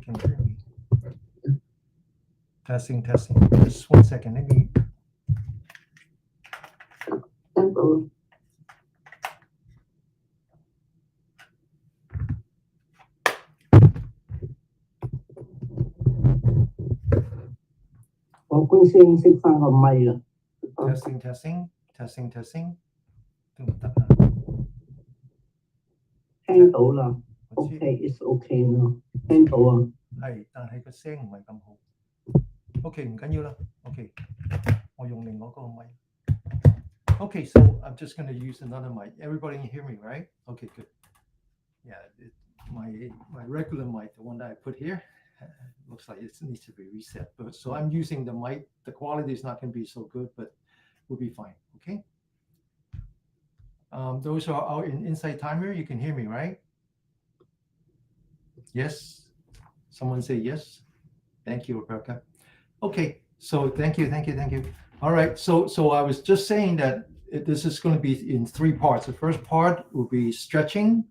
can hear me. Testing. Just 1 second. Let me. Temple. Ủa, Quyên Xuyên xin pha vào mày rồi. Testing. 聽到啦。OK, it's OK 咯。聽到啊。係，但係個聲唔係咁好。OK， 唔緊要啦。OK， 我用另外一個咪。Okay, so I'm just going to use another mic. Everybody can hear me, right? Okay, good. Yeah, my regular mic, the one that I put here, looks like it needs to be reset. But so I'm using the mic. The quality is not going to be so good, but we'll be fine. Okay. Those are out in Insight Timer. You can hear me, right? Yes. Someone say yes. Thank you, Rebecca. Okay. So thank you. All right. So I was just saying that this is going to be in 3 parts. The first part will be stretching.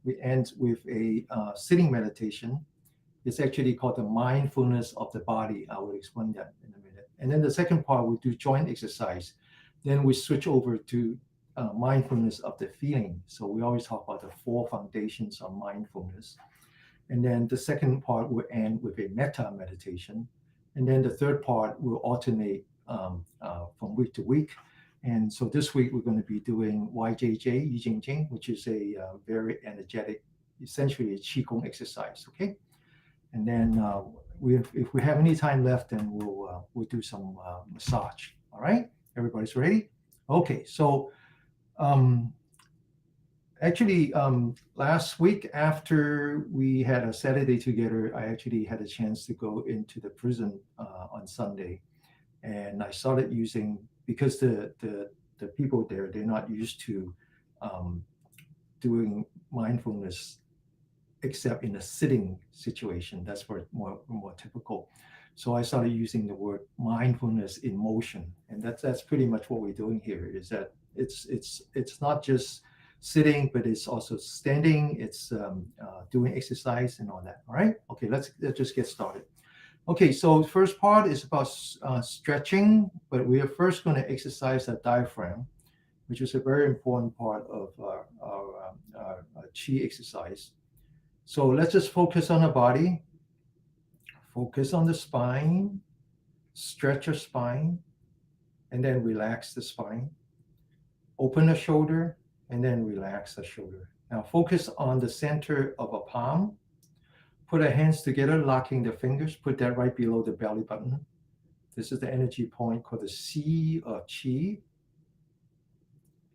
We end with a sitting meditation. It's actually called the mindfulness of the body. I will explain that in a minute. And then the second part, we do joint exercise. Then we switch over to mindfulness of the feeling. So we always talk about the 4 foundations of mindfulness. And then the second part will end with a metta meditation. And then the third part will alternate from week to week. And so this week we're going to be doing YJJ, Jing, which is a very energetic, essentially a QiGong exercise. Okay. And then if we have any time left, then we'll do some massage. All right. Everybody's ready? Okay. So actually, last week after we had a Saturday together, I actually had a chance to go into the prison on Sunday, and I started using, because the people there, they're not used to doing mindfulness except in a sitting situation. That's more typical. So I started using the word mindfulness in motion, and that's pretty much what we're doing here. Is that it's not just sitting, but it's also standing. It's doing exercise and all that. All right. Okay. Let's just get started. Okay. So first part is about stretching, but we are first going to exercise the diaphragm, which is a very important part of our Qi exercise. So let's just focus on the body. Focus on the spine. Stretch your spine, and then relax the spine. Open the shoulder, and then relax the shoulder. Now focus on the center of a palm. Put our hands together, locking the fingers. Put that right below the belly button. This is the energy point called the C of Qi.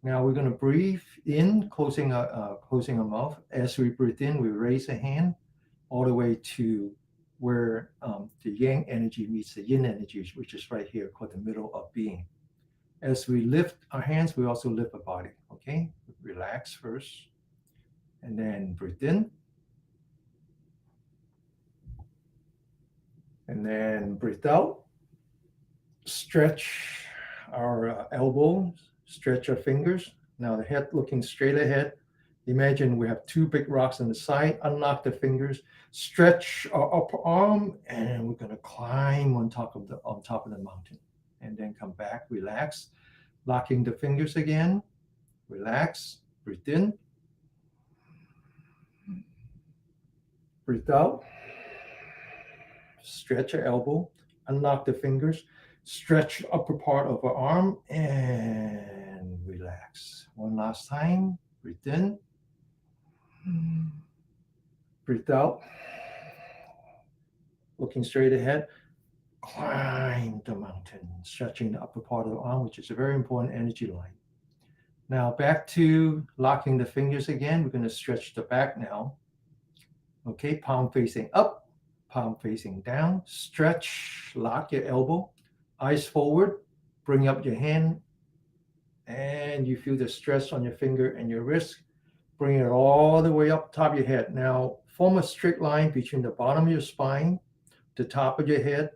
Now we're going to breathe in, closing our mouth. As we breathe in, we raise a hand all the way to where the yang energy meets the yin energy, which is right here, called the middle of being. As we lift our hands, we also lift the body. Okay, relax first, and then breathe in, and then breathe out. Stretch our elbows, stretch our fingers. Now the head looking straight ahead. Imagine we have 2 big rocks on the side. Unlock the fingers, stretch our upper arm, and we're going to climb on top of the mountain, and then come back. Relax, locking the fingers again. Relax. Breathe in. Breathe out. Stretch your elbow. Unlock the fingers. Stretch the upper part of our arm and relax. One last time. Breathe in. Breathe out. Looking straight ahead. Climb the mountain, stretching the upper part of the arm, which is a very important energy line. Now back to locking the fingers again. We're going to stretch the back now. Okay, palm facing up, palm facing down. Stretch, lock your elbow, eyes forward, bring up your hand, and you feel the stress on your finger and your wrist. Bring it all the way up top of your head. Now form a straight line between the bottom of your spine, the top of your head,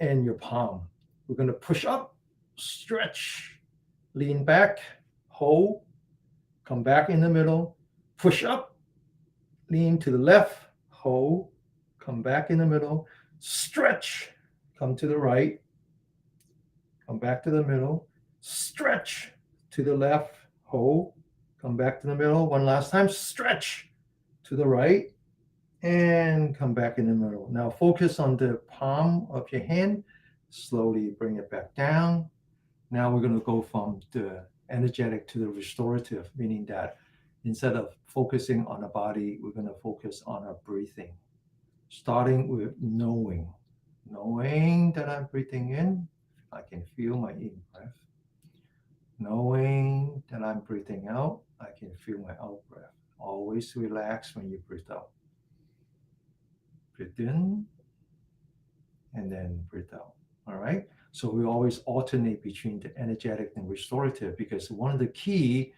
and your palm. We're going to push up, stretch, lean back, hold, come back in the middle, push up, lean to the left, hold, come back in the middle, stretch, come to the right, come back to the middle, stretch to the left, hold, come back to the middle, one last time, stretch to the right, and come back in the middle. Now focus on the palm of your hand, slowly bring it back down. Now we're going to go from the energetic to the restorative, meaning that instead of focusing on the body, we're going to focus on our breathing, starting with knowing that I'm breathing in. I can feel my in-breath. Knowing that I'm breathing out, I can feel my out-breath. Always relax when you breathe out. Breathe in, and then breathe out. All right? So we always alternate between the energetic and restorative, because one of the key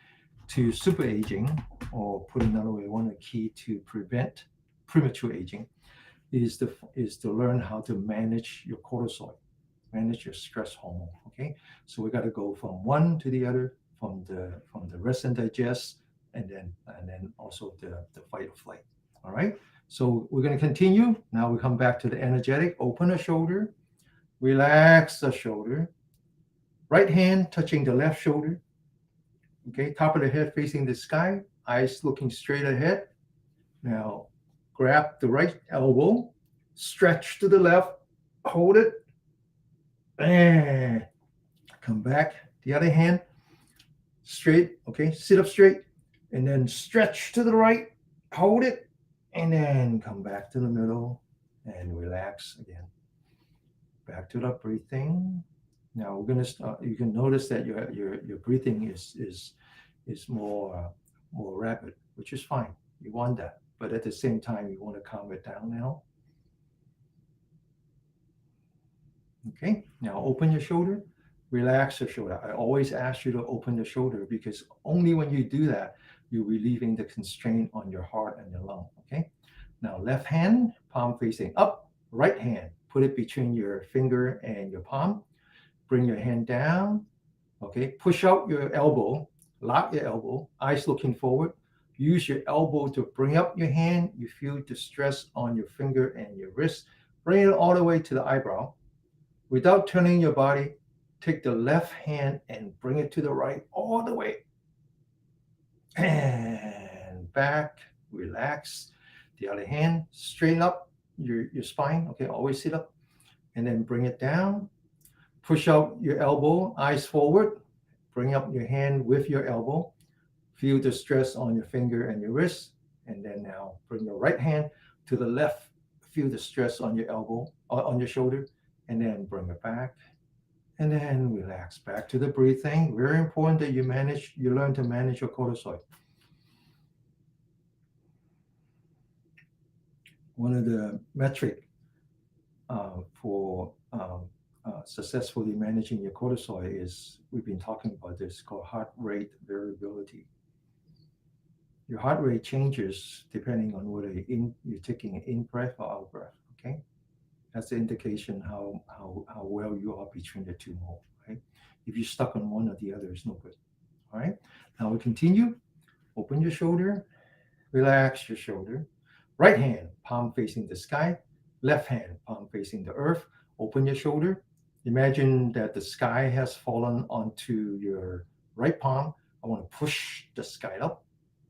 to super aging, or put another way, one of the key to prevent premature aging is to learn how to manage your cortisol, manage your stress hormone. Okay, so we got to go from one to the other, from the rest and digest, and then also the fight or flight. All right, so we're going to continue. Now we come back to the energetic. Open the shoulder, relax the shoulder. Right hand touching the left shoulder. Okay, top of the head facing the sky, eyes looking straight ahead. Now grab the right elbow, stretch to the left, hold it, and come back. The other hand straight. Okay, sit up straight, and then stretch to the right, hold it, and then come back to the middle and relax again. Back to the breathing. Now we're gonna start. You can notice that your breathing is more rapid, which is fine. You want that, but at the same time, you want to calm it down now. Okay. Now open your shoulder, relax your shoulder. I always ask you to open the shoulder, because only when you do that, you're relieving the constraint on your heart and your lung. Okay. Now left hand, palm facing up. Right hand, put it between your finger and your palm. Bring your hand down. Okay, push out your elbow, lock your elbow, eyes looking forward. Use your elbow to bring up your hand. You feel the stress on your finger and your wrist. Bring it all the way to the eyebrow. Without turning your body, take the left hand and bring it to the right all the way. And back, relax. The other hand, straighten up your spine. Okay, always sit up. And then bring it down. Push out your elbow, eyes forward. Bring up your hand with your elbow. Feel the stress on your finger and your wrist. And then now bring your right hand to the left. Feel the stress on your elbow, on your shoulder. And then bring it back. And then relax. Back to the breathing. Very important that you learn to manage your cortisol. One of the metrics for successfully managing your cortisol is, we've been talking about this, called heart rate variability. Your heart rate changes depending on whether you're taking an in-breath or out-breath. Okay, that's the indication how well you are between the two mode. Right? If you're stuck on one or the other, it's no good. All right. Now we continue. Open your shoulder, relax your shoulder. Right hand, palm facing the sky. Left hand, palm facing the earth. Open your shoulder. Imagine that the sky has fallen onto your right palm. I want to push the sky up.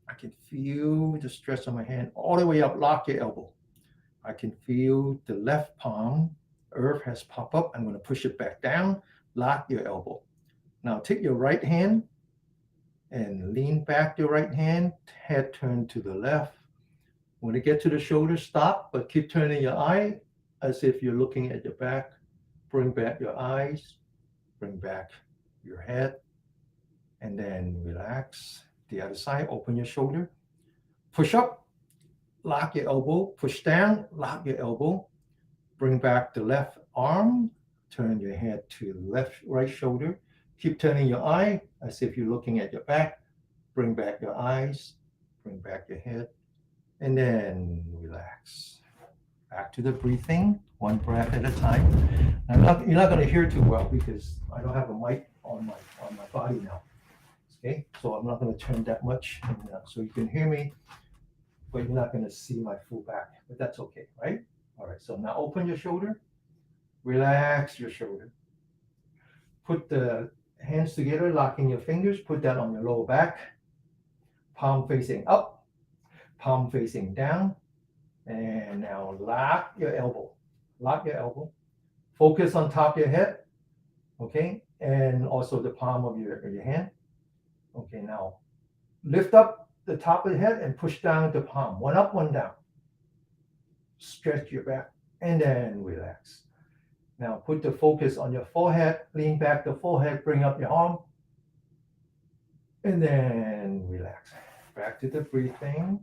I can feel the stress on my hand all the way up. Lock your elbow. I can feel the left palm, earth has popped up. I'm going to push it back down. Lock your elbow. Now take your right hand and lean back your right hand. Head turned to the left. When you get to the shoulder, stop, but keep turning your eye as if you're looking at your back. Bring back your eyes, bring back your head, and then relax. The other side, open your shoulder. Push up, lock your elbow, push down, lock your elbow. Bring back the left arm, turn your head to the right shoulder. Keep turning your eye as if you're looking at your back. Bring back your eyes, bring back your head, and then relax. Back to the breathing, one breath at a time. You're not going to hear too well because I don't have a mic on my body now. Okay, so I'm not going to turn that much, so you can hear me, but you're not going to see my full back. But that's okay, right? All right, so now open your shoulder, relax your shoulder. Put the hands together, locking your fingers, put that on your lower back, palm facing up, palm facing down, and now lock your elbow. Lock your elbow. Focus on top of your head, okay? And also the palm of your hand. Okay, now lift up the top of the head and push down the palm. One up, one down. Stretch your back and then relax. Now put the focus on your forehead, lean back the forehead, bring up your arm, and then relax. Back to the breathing.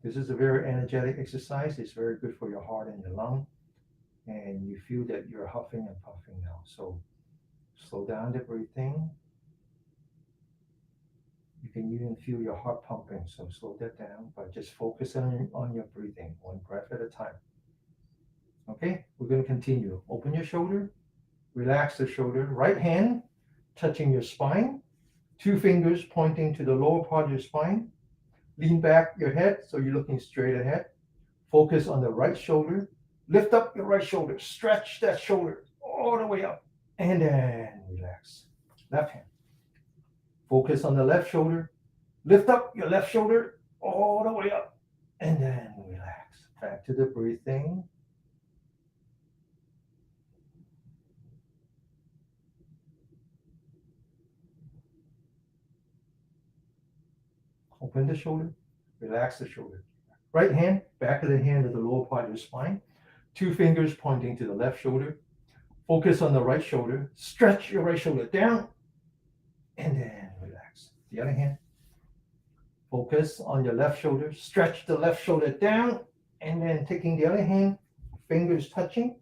This is a very energetic exercise. It's very good for your heart and your lung. And you feel that you're huffing and puffing now. So slow down the breathing. You can even feel your heart pumping. So slow that down by just focusing on your breathing, one breath at a time. Okay, we're going to continue. Open your shoulder, relax the shoulder. Right hand touching your spine, two fingers pointing to the lower part of your spine. Lean back your head so you're looking straight ahead. Focus on the right shoulder. Lift up your right shoulder. Stretch that shoulder all the way up. And then relax. Left hand. Focus on the left shoulder. Lift up your left shoulder all the way up. And then relax. Back to the breathing. Open the shoulder. Relax the shoulder. Right hand, back of the hand to the lower part of your spine. Two fingers pointing to the left shoulder. Focus on the right shoulder. Stretch your right shoulder down. And then relax. The other hand. Focus on your left shoulder. Stretch the left shoulder down. And then taking the other hand, fingers touching.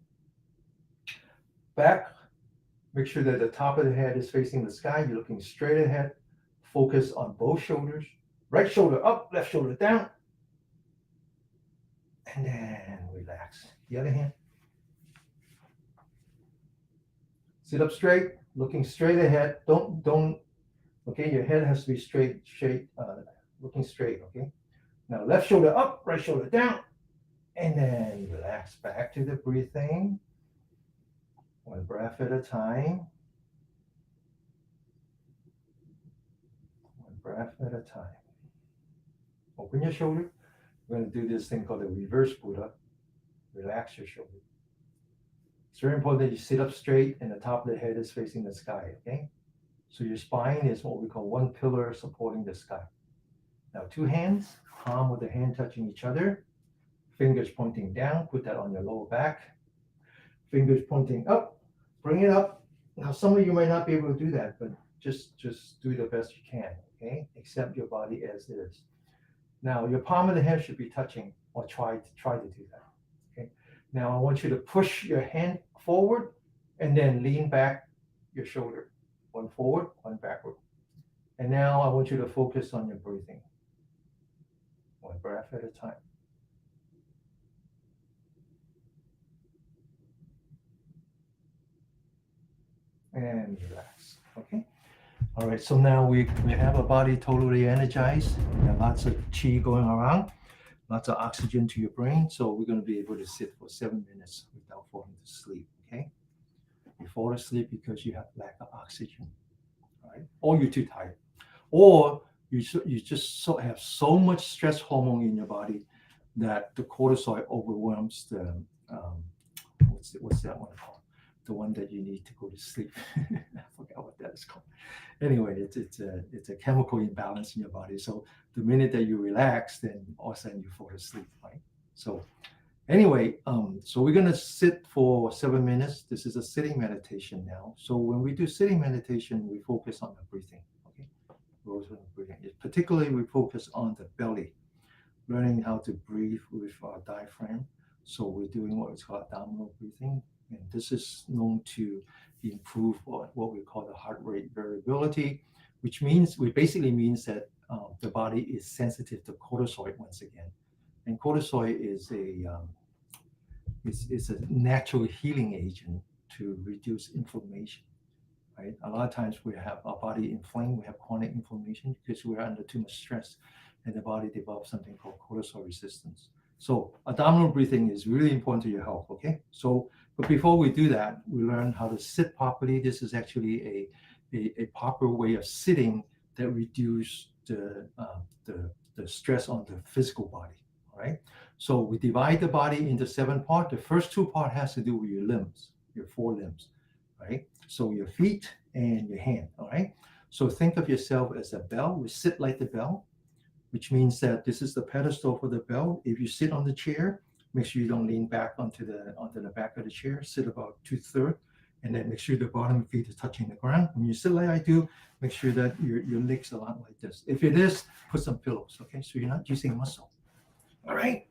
Back. Make sure that the top of the head is facing the sky. You're looking straight ahead. Focus on both shoulders. Right shoulder up, left shoulder down. And then relax. The other hand. Sit up straight, looking straight ahead. Don't, okay, your head has to be straight, looking straight, okay? Now left shoulder up, right shoulder down, and then relax. Back to the breathing. One breath at a time. One breath at a time. Open your shoulder. We're going to do this thing called the reverse Buddha. Relax your shoulder. It's very important that you sit up straight and the top of the head is facing the sky, okay? So your spine is what we call one pillar supporting the sky. Now two hands, palm with the hand touching each other, fingers pointing down, put that on your lower back, fingers pointing up, bring it up. Now some of you might not be able to do that, but just do the best you can, okay? Accept your body as is. Now your palm of the hand should be touching, or try to do that, okay? Now I want you to push your hand forward and then lean back your shoulder. One forward, one backward. And now I want you to focus on your breathing. One breath at a time. And relax, okay? All right, so now we have our body totally energized. We have lots of qi going around, lots of oxygen to your brain. So we're going to be able to sit for 7 minutes without falling to sleep, okay? You fall asleep because you have lack of oxygen, right? Or you're too tired. Or you just have so much stress hormone in your body that the cortisol overwhelms the, what's that one called? The one that you need to go to sleep. I forgot what that is called. Anyway, it's a chemical imbalance in your body. So the minute that you relax, then all of a sudden you fall asleep, right? So anyway, so we're going to sit for 7 minutes. This is a sitting meditation now. So when we do sitting meditation, we focus on the breathing, okay? Breathing. Particularly, we focus on the belly, learning how to breathe with our diaphragm. So we're doing what is called abdominal breathing. And this is known to improve what we call the heart rate variability, which basically means that the body is sensitive to cortisol once again. And cortisol is a natural healing agent to reduce inflammation, right? A lot of times we have our body inflamed, we have chronic inflammation because we're under too much stress. and the body develops something called cortisol resistance. So abdominal breathing is really important to your health, okay? So, but before we do that, we learn how to sit properly. This is actually a proper way of sitting that reduce the stress on the physical body, all right? So we divide the body into 7 parts. The first 2 parts has to do with your limbs, your 4 limbs, right? So your feet and your hand, all right? So think of yourself as a bell. We sit like the bell, which means that this is the pedestal for the bell. If you sit on the chair, make sure you don't lean back onto the back of the chair. Sit about 2/3, and then make sure the bottom feet is touching the ground. When you sit like I do, make sure that your legs are not like this. If it is, put some pillows, okay? So you're not using muscle. All right.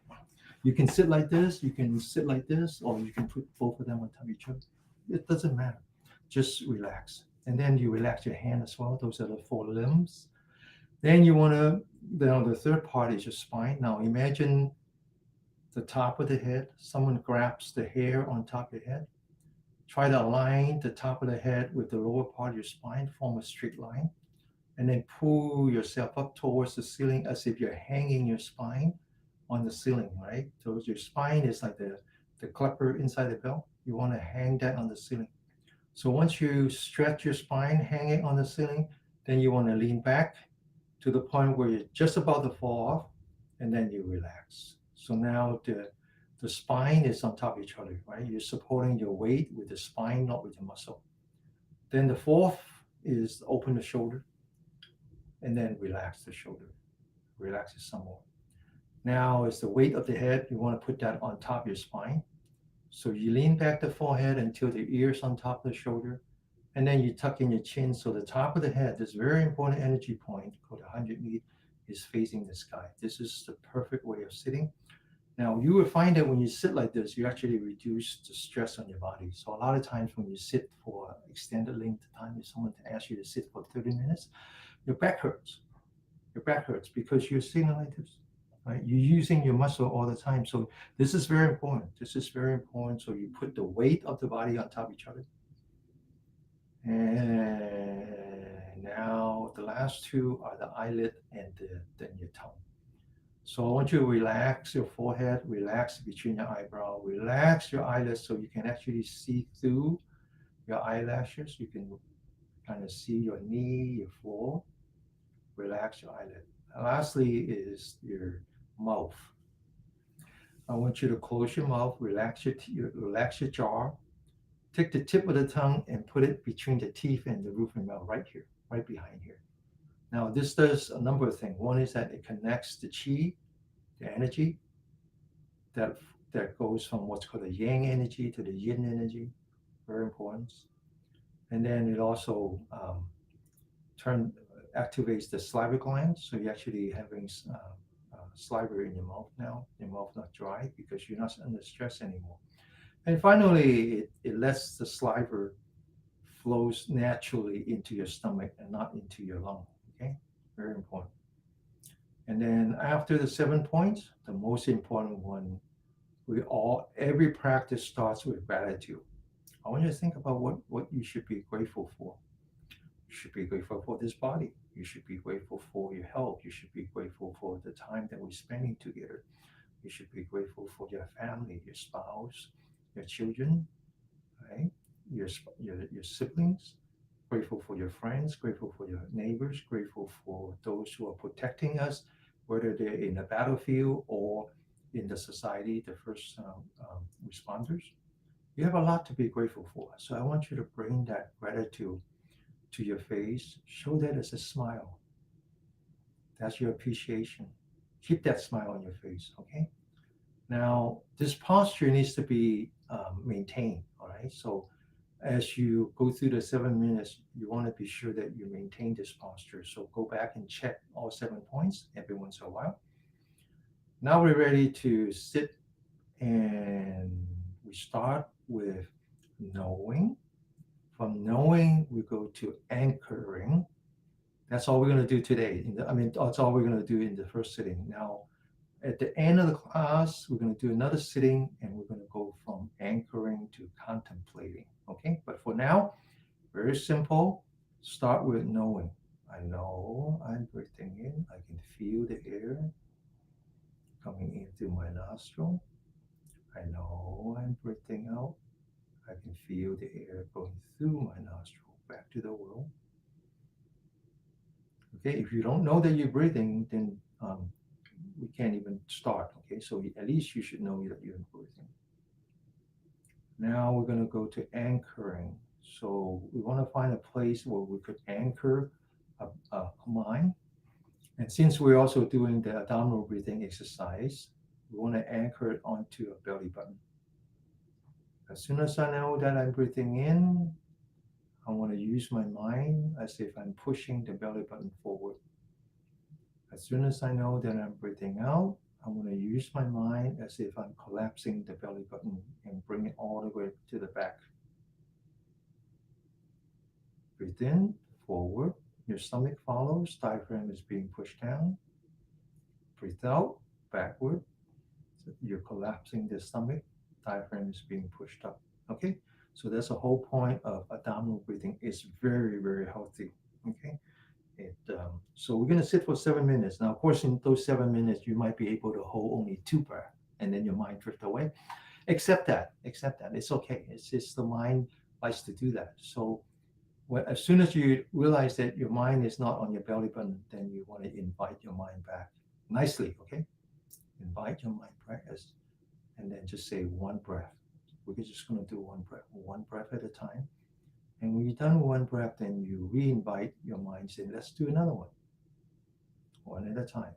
You can sit like this, you can sit like this, or you can put both of them on top of each other. It doesn't matter. Just relax. And then you relax your hand as well. Those are the 4 limbs. Then you want to, the third part is your spine. Now imagine the top of the head. Someone grabs the hair on top of your head. Try to align the top of the head with the lower part of your spine, form a straight line. And then pull yourself up towards the ceiling as if you're hanging your spine on the ceiling, right? So your spine is like the clapper inside the bell. You want to hang that on the ceiling. So once you stretch your spine, hang it on the ceiling, then you want to lean back to the point where you're just about to fall off, and then you relax. So now the spine is on top of each other, right? You're supporting your weight with the spine, not with the muscle. Then the fourth is open the shoulder, and then relax the shoulder. Relax it some more. Now is the weight of the head. You want to put that on top of your spine. So you lean back the forehead until the ears on top of the shoulder. And then you tuck in your chin. So the top of the head, this very important energy point called the 100 meat, is facing the sky. This is the perfect way of sitting. Now you will find that when you sit like this, you actually reduce the stress on your body. So a lot of times when you sit for extended length of time, if someone asks you to sit for 30 minutes, your back hurts. Your back hurts because you're sitting like this, right? You're using your muscle all the time. So this is very important. This is very important. So you put the weight of the body on top of each other. And now the last 2 are the eyelid and then your tongue. So I want you to relax your forehead, relax between your eyebrow, relax your eyelids so you can actually see through your eyelashes. You can kind of see your knee, your floor. Relax your eyelid. And lastly is your mouth. I want you to close your mouth, relax your jaw. Take the tip of the tongue and put it between the teeth and the roof of your mouth, right here, right behind here. Now, this does a number of things. One is that it connects the qi, the energy that that goes from what's called the yang energy to the yin energy. Very important. And then it also turn activates the salivary glands. So you're actually having saliva in your mouth now. Your mouth not dry because you're not under stress anymore. And finally, it lets the saliva flows naturally into your stomach and not into your lung. Okay, very important. And then after the 7 points, the most important one, every practice starts with gratitude. I want you to think about what you should be grateful for. You should be grateful for this body. You should be grateful for your health. You should be grateful for the time that we're spending together. You should be grateful for your family, your spouse, your children, right? Your siblings. Grateful for your friends. Grateful for your neighbors. Grateful for those who are protecting us, whether they're in the battlefield or in the society, the first responders. You have a lot to be grateful for. So I want you to bring that gratitude to your face. Show that as a smile. That's your appreciation. Keep that smile on your face, okay? Now, this posture needs to be maintained, all right? So as you go through the 7 minutes, you want to be sure that you maintain this posture. So go back and check all 7 points every once in a while. Now we're ready to sit, and we start with knowing. From knowing, we go to anchoring. That's all we're going to do today. That's all we're going to do in the first sitting. Now, at the end of the class, we're going to do another sitting, and we're going to go from anchoring to contemplating. Okay, but for now, very simple. Start with knowing. I know I'm breathing in. I can feel the air coming in through my nostril. I know I'm breathing out. I can feel the air going through my nostril back to the world. Okay, if you don't know that you're breathing, then we can't even start. Okay, so at least you should know that you're breathing. Now we're going to go to anchoring. So we want to find a place where we could anchor a mind. And since we're also doing the abdominal breathing exercise, we want to anchor it onto a belly button. As soon as I know that I'm breathing in, I want to use my mind as if I'm pushing the belly button forward. As soon as I know that I'm breathing out, I want to use my mind as if I'm collapsing the belly button and bring it all the way to the back. Breathe in, forward. Your stomach follows, diaphragm is being pushed down. Breathe out, backward. So you're collapsing the stomach, diaphragm is being pushed up. Okay, so that's the whole point of abdominal breathing. It's very, very healthy. Okay, so we're going to sit for 7 minutes. Now, of course, in those 7 minutes, you might be able to hold only 2 breaths, and then your mind drift away. Accept that. It's okay. It's just the mind likes to do that. So as soon as you realize that your mind is not on your belly button, then you want to invite your mind back nicely. Okay, invite your mind back, and then just say one breath. We're just going to do one breath at a time. And when you're done with one breath, then you re-invite your mind, say, let's do another one at a time.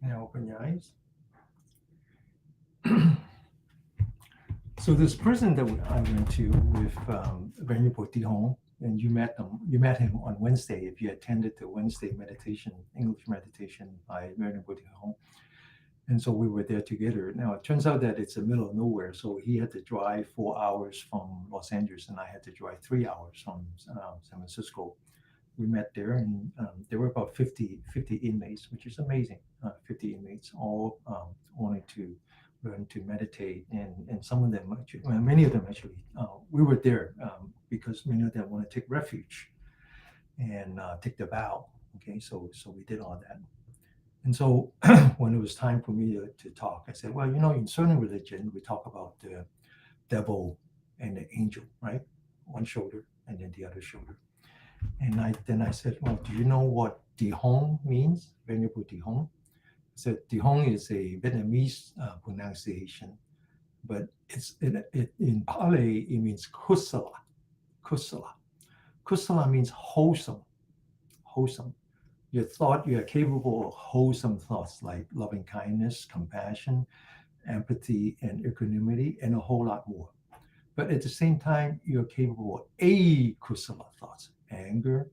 Now open your eyes. So this person that I went to with Venerable Bodhidharma, and you met him on Wednesday. If you attended the Wednesday meditation, English meditation by Venerable Bodhidharma, and so we were there together. Now it turns out that it's the middle of nowhere, so he had to drive 4 hours from Los Angeles, and I had to drive 3 hours from San Francisco. We met there, and there were about 50 inmates, which is amazing. 50 inmates, all wanting to learn to meditate, and some of them, actually, well, many of them actually, we were there because many of them want to take refuge and take the vow. Okay, so we did all that. And so when it was time for me to talk, I said, well, in certain religion, we talk about the devil and the angel, right? One shoulder and then the other shoulder. And I said, well, do you know what Dihong means? Venerable Dihong. I said, Dihong is a Vietnamese pronunciation, but in Pali, it means kusala. Kusala. Kusala means wholesome. Wholesome. You are capable of wholesome thoughts like loving kindness, compassion, empathy, and equanimity, and a whole lot more. But at the same time, you're capable of akusala thoughts, anger,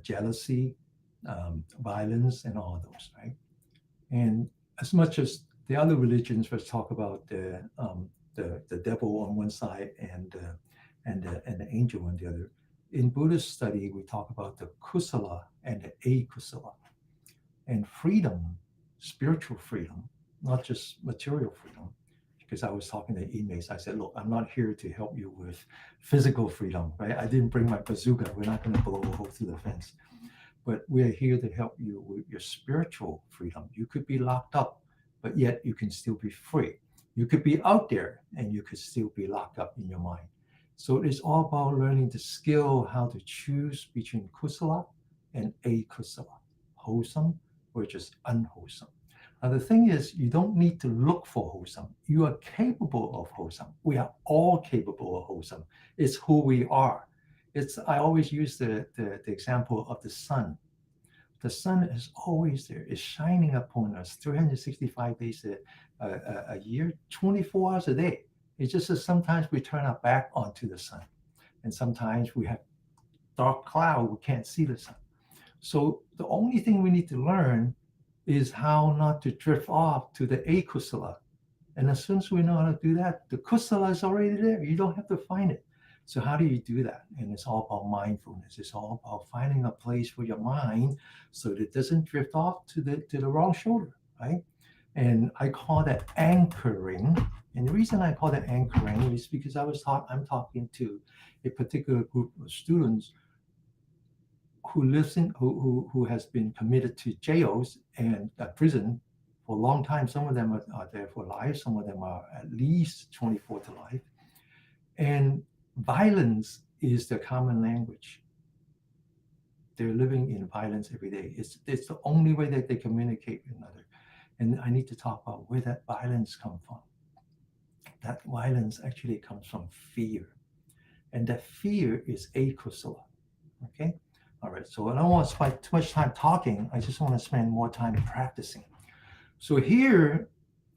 jealousy, violence, and all of those, right? And as much as the other religions first talk about the devil on one side and the angel on the other, in Buddhist study we talk about the kusala and the akusala, and freedom, spiritual freedom, not just material freedom. Because I was talking to inmates, I said, look, I'm not here to help you with physical freedom, right? I didn't bring my bazooka. We're not going to blow a hole through the fence. But we're here to help you with your spiritual freedom. You could be locked up, but yet you can still be free. You could be out there and you could still be locked up in your mind. So it's all about learning the skill how to choose between kusala and akusala, wholesome or just unwholesome. Now, the thing is, you don't need to look for wholesome. You are capable of wholesome. We are all capable of wholesome. It's who we are. I always use the example of the sun. The sun is always there. It's shining upon us 365 days a year, 24 hours a day. It's just that sometimes we turn our back onto the sun. And sometimes we have dark cloud, we can't see the sun. So the only thing we need to learn is how not to drift off to the akusala. And as soon as we know how to do that, the kusala is already there. You don't have to find it. So how do you do that? And it's all about mindfulness. It's all about finding a place for your mind so that it doesn't drift off to the wrong shoulder, right? And I call that anchoring. And the reason I call that anchoring is because I'm talking to a particular group of students who has been committed to jails and prison for a long time. Some of them are there for life. Some of them are at least 24 to life. And violence is the common language. They're living in violence every day. It's the only way that they communicate with another. And I need to talk about where that violence comes from. That violence actually comes from fear. And that fear is akusala. Okay? All right, so I don't want to spend too much time talking. I just want to spend more time practicing. So here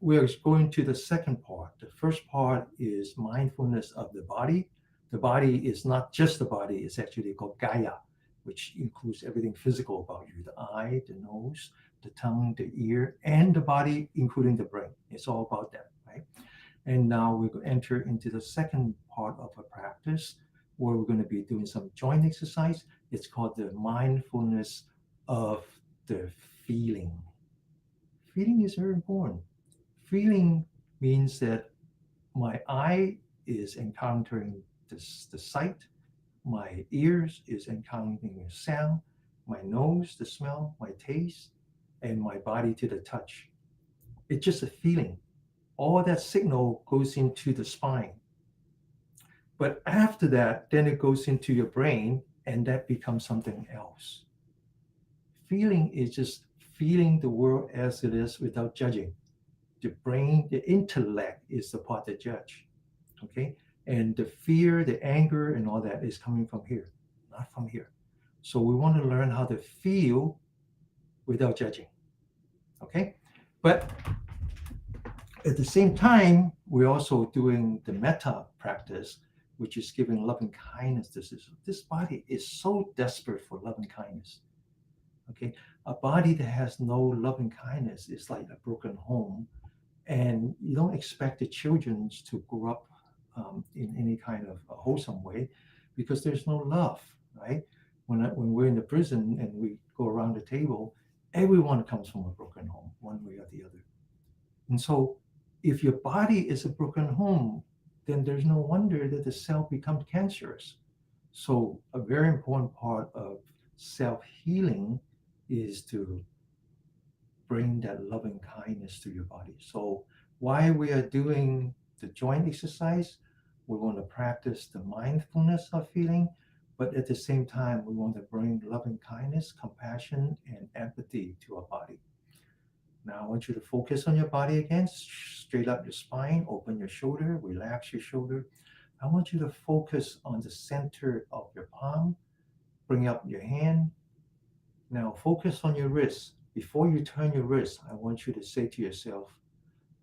we're going to the second part. The first part is mindfulness of the body. The body is not just the body, it's actually called Kaya, which includes everything physical about you, the eye, the nose, the tongue, the ear, and the body, including the brain. It's all about that, right? And now we're going to enter into the second part of a practice where we're going to be doing some joint exercise. It's called the mindfulness of the feeling. Feeling is very important. Feeling means that my eye is encountering the sight, my ears is encountering the sound, my nose, the smell, my taste, and my body to the touch. It's just a feeling. All that signal goes into the spine. But after that, then it goes into your brain, and that becomes something else. Feeling is just feeling the world as it is without judging. The brain, the intellect is the part that judge. Okay? And the fear, the anger, and all that is coming from here, not from here. So we want to learn how to feel without judging. Okay, but at the same time, we're also doing the metta practice, which is giving loving kindness. This body is so desperate for loving kindness. Okay, a body that has no loving kindness is like a broken home, and you don't expect the children to grow up in any kind of a wholesome way because there's no love, right? When we're in the prison and we go around the table, everyone comes from a broken home, one way or the other. And so, if your body is a broken home, then there's no wonder that the cell becomes cancerous. So, a very important part of self healing is to bring that loving kindness to your body. So, while we are doing the joint exercise, we want to practice the mindfulness of feeling, but at the same time, we want to bring loving kindness, compassion, and empathy to our body. Now, I want you to focus on your body again, straight up your spine, open your shoulder, relax your shoulder. I want you to focus on the center of your palm, bring up your hand. Now, focus on your wrist. Before you turn your wrist, I want you to say to yourself,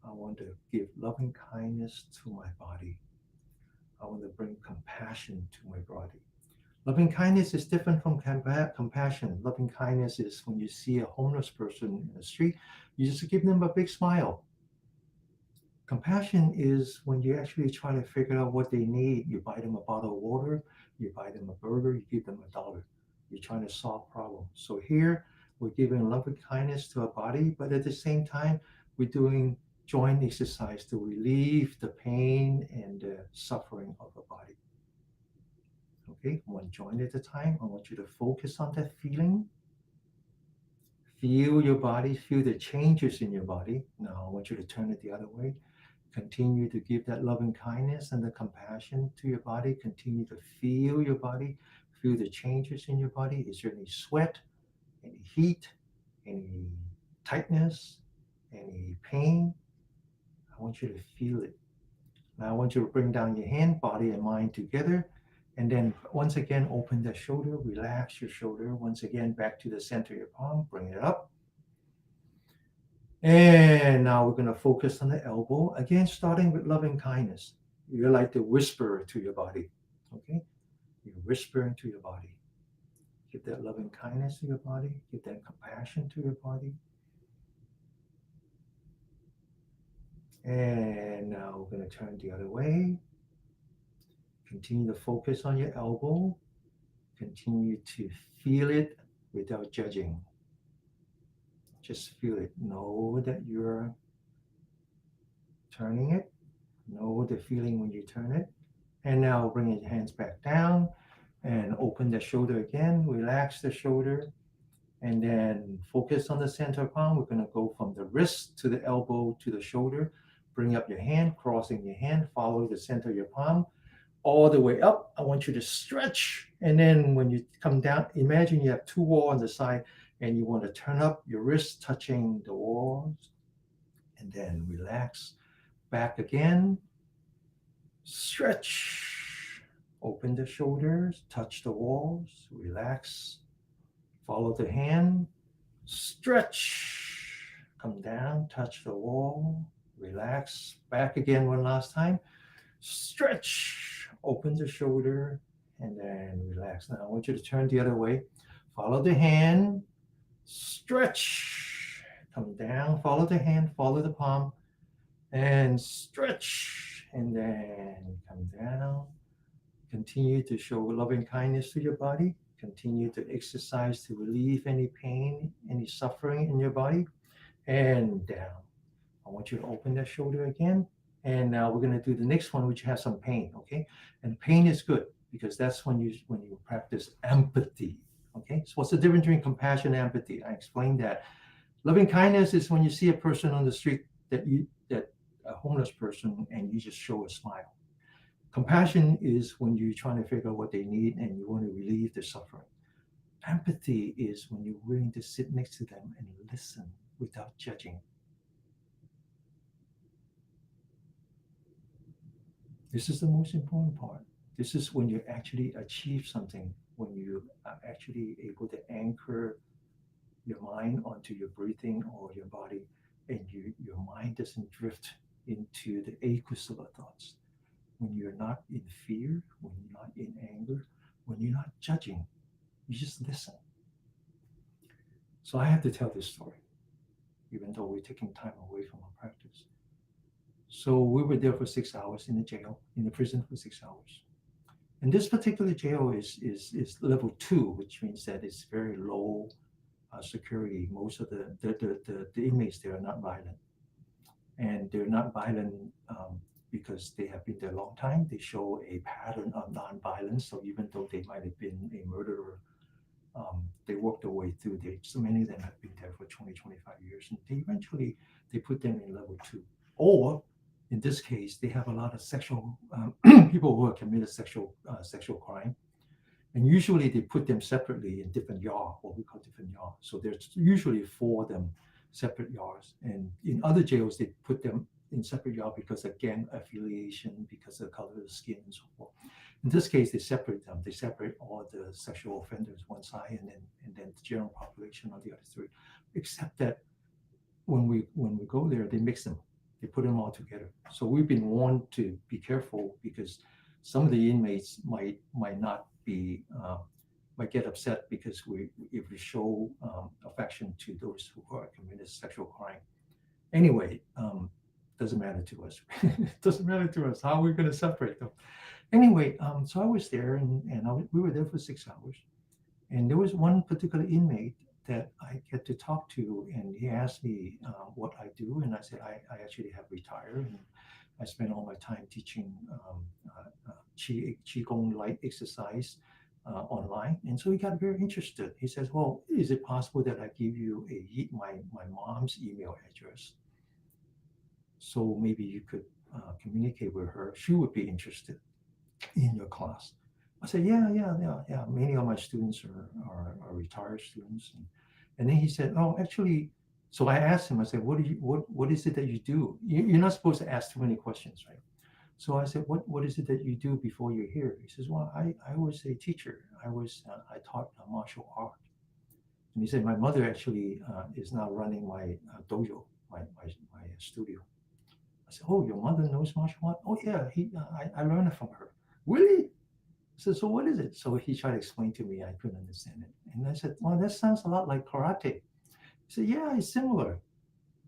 I want to give loving kindness to my body. I want to bring compassion to my body. Loving kindness is different from compassion. Loving kindness is when you see a homeless person in the street, you just give them a big smile. Compassion is when you actually try to figure out what they need. You buy them a bottle of water, you buy them a burger, you give them $1. You're trying to solve problems. So here we're giving loving kindness to our body, but at the same time, we're doing joint exercise to relieve the pain and the suffering of the body. Okay, one joint at a time. I want you to focus on that feeling. Feel your body, feel the changes in your body. Now I want you to turn it the other way. Continue to give that loving kindness and the compassion to your body. Continue to feel your body, feel the changes in your body. Is there any sweat, any heat, any tightness, any pain? I want you to feel it. Now I want you to bring down your hand, body, and mind together. And then once again, open the shoulder, relax your shoulder. Once again, back to the center of your palm, bring it up. And now we're going to focus on the elbow. Again, starting with loving kindness. You're like the whisperer to your body. Okay? You're whispering to your body. Give that loving kindness to your body. Give that compassion to your body. And now we're going to turn the other way. Continue to focus on your elbow. Continue to feel it without judging. Just feel it. Know that you're turning it. Know the feeling when you turn it. And now bring your hands back down and open the shoulder again. Relax the shoulder and then focus on the center palm. We're going to go from the wrist to the elbow to the shoulder. Bring up your hand, crossing your hand, follow the center of your palm all the way up. I want you to stretch. And then when you come down, imagine you have two walls on the side and you want to turn up your wrist touching the walls and then relax. Back again. Stretch. Open the shoulders, touch the walls, relax. Follow the hand. Stretch. Come down, touch the wall, relax. Back again one last time. Stretch. Open the shoulder and then relax. Now I want you to turn the other way. Follow the hand. Stretch. Come down, follow the hand, follow the palm, and stretch. And then come down. Continue to show loving kindness to your body. Continue to exercise to relieve any pain, any suffering in your body. And down. I want you to open that shoulder again. And now we're going to do the next one, which has some pain. Okay. And pain is good because that's when you practice empathy. Okay. So what's the difference between compassion and empathy? I explained that. Loving kindness is when you see a person on the street that a homeless person and you just show a smile. Compassion is when you're trying to figure out what they need and you want to relieve their suffering. Empathy is when you're willing to sit next to them and listen without judging. This is the most important part. This is when you actually achieve something, when you are actually able to anchor your mind onto your breathing or your body, and your mind doesn't drift into the akusala thoughts. When you're not in fear, when you're not in anger, when you're not judging, you just listen. So I have to tell this story, even though we're taking time away from our practice. So we were there for 6 hours in the jail, in the prison for 6 hours. And this particular jail is level two, which means that it's very low security. Most of the inmates there are not violent. And they're not violent because they have been there a long time. They show a pattern of non-violence. So even though they might have been a murderer, they worked their way through. So many of them have been there for 20, 25 years. And they eventually, they put them in level two. Or in this case, they have a lot of sexual people who have committed sexual crime. And usually they put them separately in different yard, what we call different yard. So there's usually 4 of them separate yards. And in other jails, they put them in separate yard because of gang affiliation, because of the color of the skin and so forth. In this case, they separate them. They separate all the sexual offenders one side, and then the general population on the other 3. Except that when we go there, they mix them. They put them all together. So we've been warned to be careful because some of the inmates might get upset because if we show affection to those who are committed sexual crime. Anyway, doesn't matter to us. Doesn't matter to us. How are we going to separate them? Anyway, so I was there, and we were there for 6 hours. And there was one particular inmate that I get to talk to, and he asked me what I do, and I said I actually have retired, and I spend all my time teaching QiGong light exercise online. And so he got very interested. He says, "Well, is it possible that I give you my mom's email address, so maybe you could communicate with her? She would be interested in your class." I said, yeah. Many of my students are retired students. And then he said, oh, actually, so I asked him, I said, what is it that you do? You're not supposed to ask too many questions, right? So I said, what is it that you do before you're here? He says, well, I was a teacher. I taught martial art. And he said, my mother actually is now running my dojo, my studio. I said, oh, your mother knows martial art? Oh, yeah, I learned it from her. Really? I said, so what is it? So he tried to explain to me. I couldn't understand it. And I said, well, that sounds a lot like karate. He said, yeah, it's similar.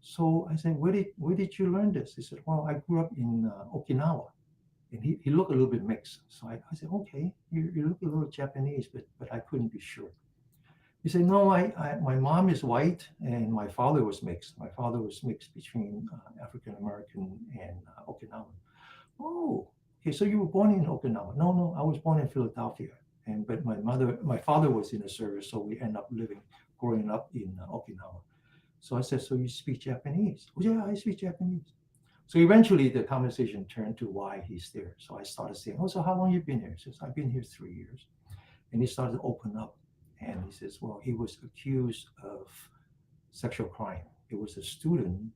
So I said, where did you learn this? He said, well, I grew up in Okinawa. And he looked a little bit mixed. So I said, okay, you look a little Japanese, but I couldn't be sure. He said, no, my mom is white and my father was mixed. My father was mixed between African American and Okinawan. Oh, okay. So you were born in Okinawa? No, I was born in Philadelphia. But my father was in the service, so we end up growing up in Okinawa. So I said, so you speak Japanese? Oh, yeah, I speak Japanese. So eventually the conversation turned to why he's there. So I started saying, oh, so how long you been here? He says, I've been here 3 years. And he started to open up. And he says, well, he was accused of sexual crime. It was a student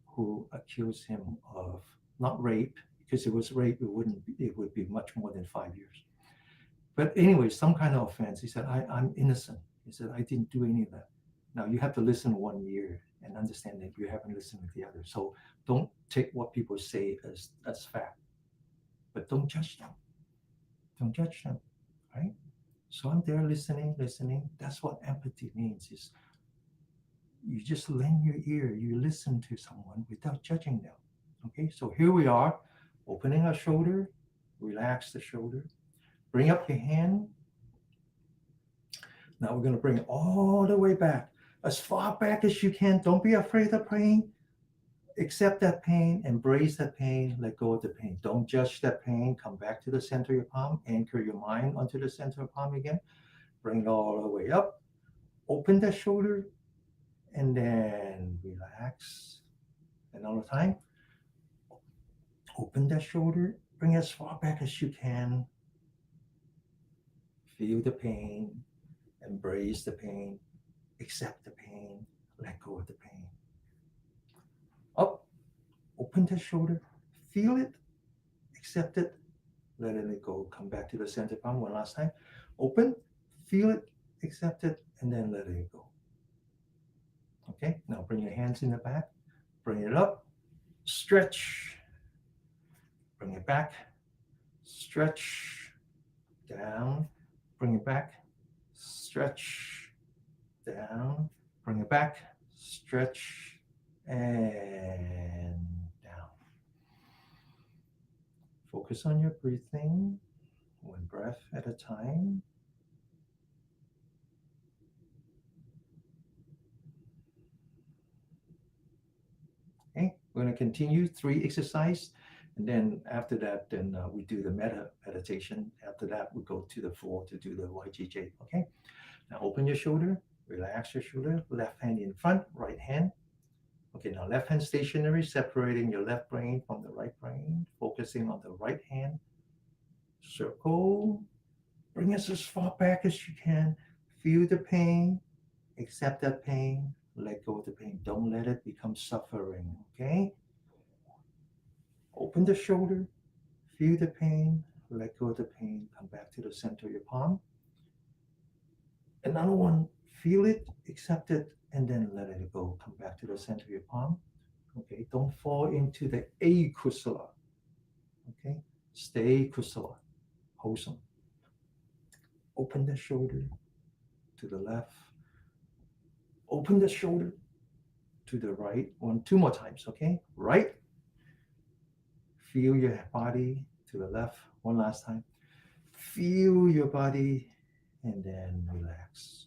who accused him of not rape, because it was rape, it would be much more than 5 years. But anyway, some kind of offense. He said, I'm innocent. He said, I didn't do any of that. Now you have to listen 1 year and understand that you haven't listened with the other. So don't take what people say as fact, but don't judge them. Don't judge them, right? So I'm there listening. That's what empathy means, is you just lend your ear, you listen to someone without judging them. Okay, so here we are, opening our shoulder, relax the shoulder, bring up your hand. Now we're going to bring it all the way back, as far back as you can. Don't be afraid of pain. Accept that pain, embrace that pain, let go of the pain. Don't judge that pain. Come back to the center of your palm, anchor your mind onto the center of the palm again. Bring it all the way up. Open that shoulder, and then relax. Another time. Open that shoulder, bring it as far back as you can. Feel the pain, embrace the pain, accept the pain, let go of the pain. Up, open the shoulder, feel it, accept it, let it go. Come back to the center palm one last time. Open, feel it, accept it, and then let it go. Okay, now bring your hands in the back, bring it up, stretch, bring it back, stretch, down, bring it back, stretch, down, bring it back, stretch, and down. Focus on your breathing, one breath at a time. Okay, we're going to continue 3 exercise, and then after that, then we do the meditation. After that, we go to the floor to do the YGJ. Okay, now open your shoulder, relax your shoulder, left hand in front, right hand. Okay, now left hand stationary, separating your left brain from the right brain, focusing on the right hand. Circle, bring it as far back as you can. Feel the pain, accept that pain, let go of the pain. Don't let it become suffering, okay? Open the shoulder, feel the pain, let go of the pain, come back to the center of your palm. Another one, feel it, accept it, and then let it go. Come back to the center of your palm. Okay, don't fall into the A kusala. Okay, stay kusala, wholesome. Open the shoulder to the left. Open the shoulder to the right. 2 more times, okay? Right. Feel your body to the left. One last time. Feel your body and then relax.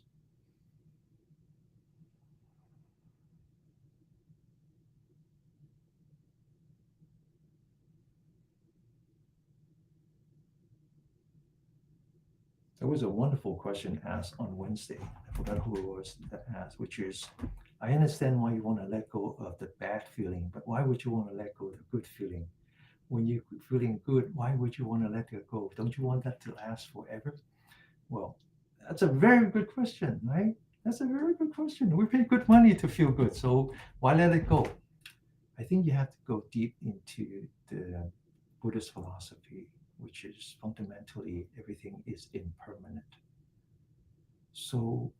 There was a wonderful question asked on Wednesday. I forgot who it was that asked, which is, I understand why you want to let go of the bad feeling, but why would you want to let go of the good feeling? When you're feeling good, why would you want to let it go? Don't you want that to last forever? Well, that's a very good question, right? That's a very good question. We pay good money to feel good, so why let it go? I think you have to go deep into the Buddhist philosophy, which is fundamentally everything is impermanent. So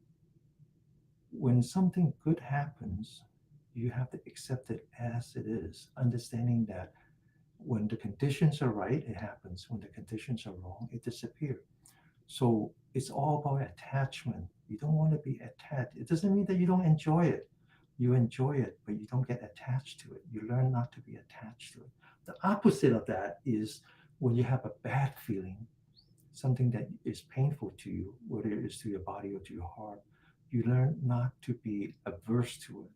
when something good happens, you have to accept it as it is, understanding that when the conditions are right, it happens. When the conditions are wrong, it disappears. So it's all about attachment. You don't want to be attached. It doesn't mean that you don't enjoy it. You enjoy it, but you don't get attached to it. You learn not to be attached to it. The opposite of that is when you have a bad feeling, something that is painful to you, whether it is to your body or to your heart, you learn not to be averse to it.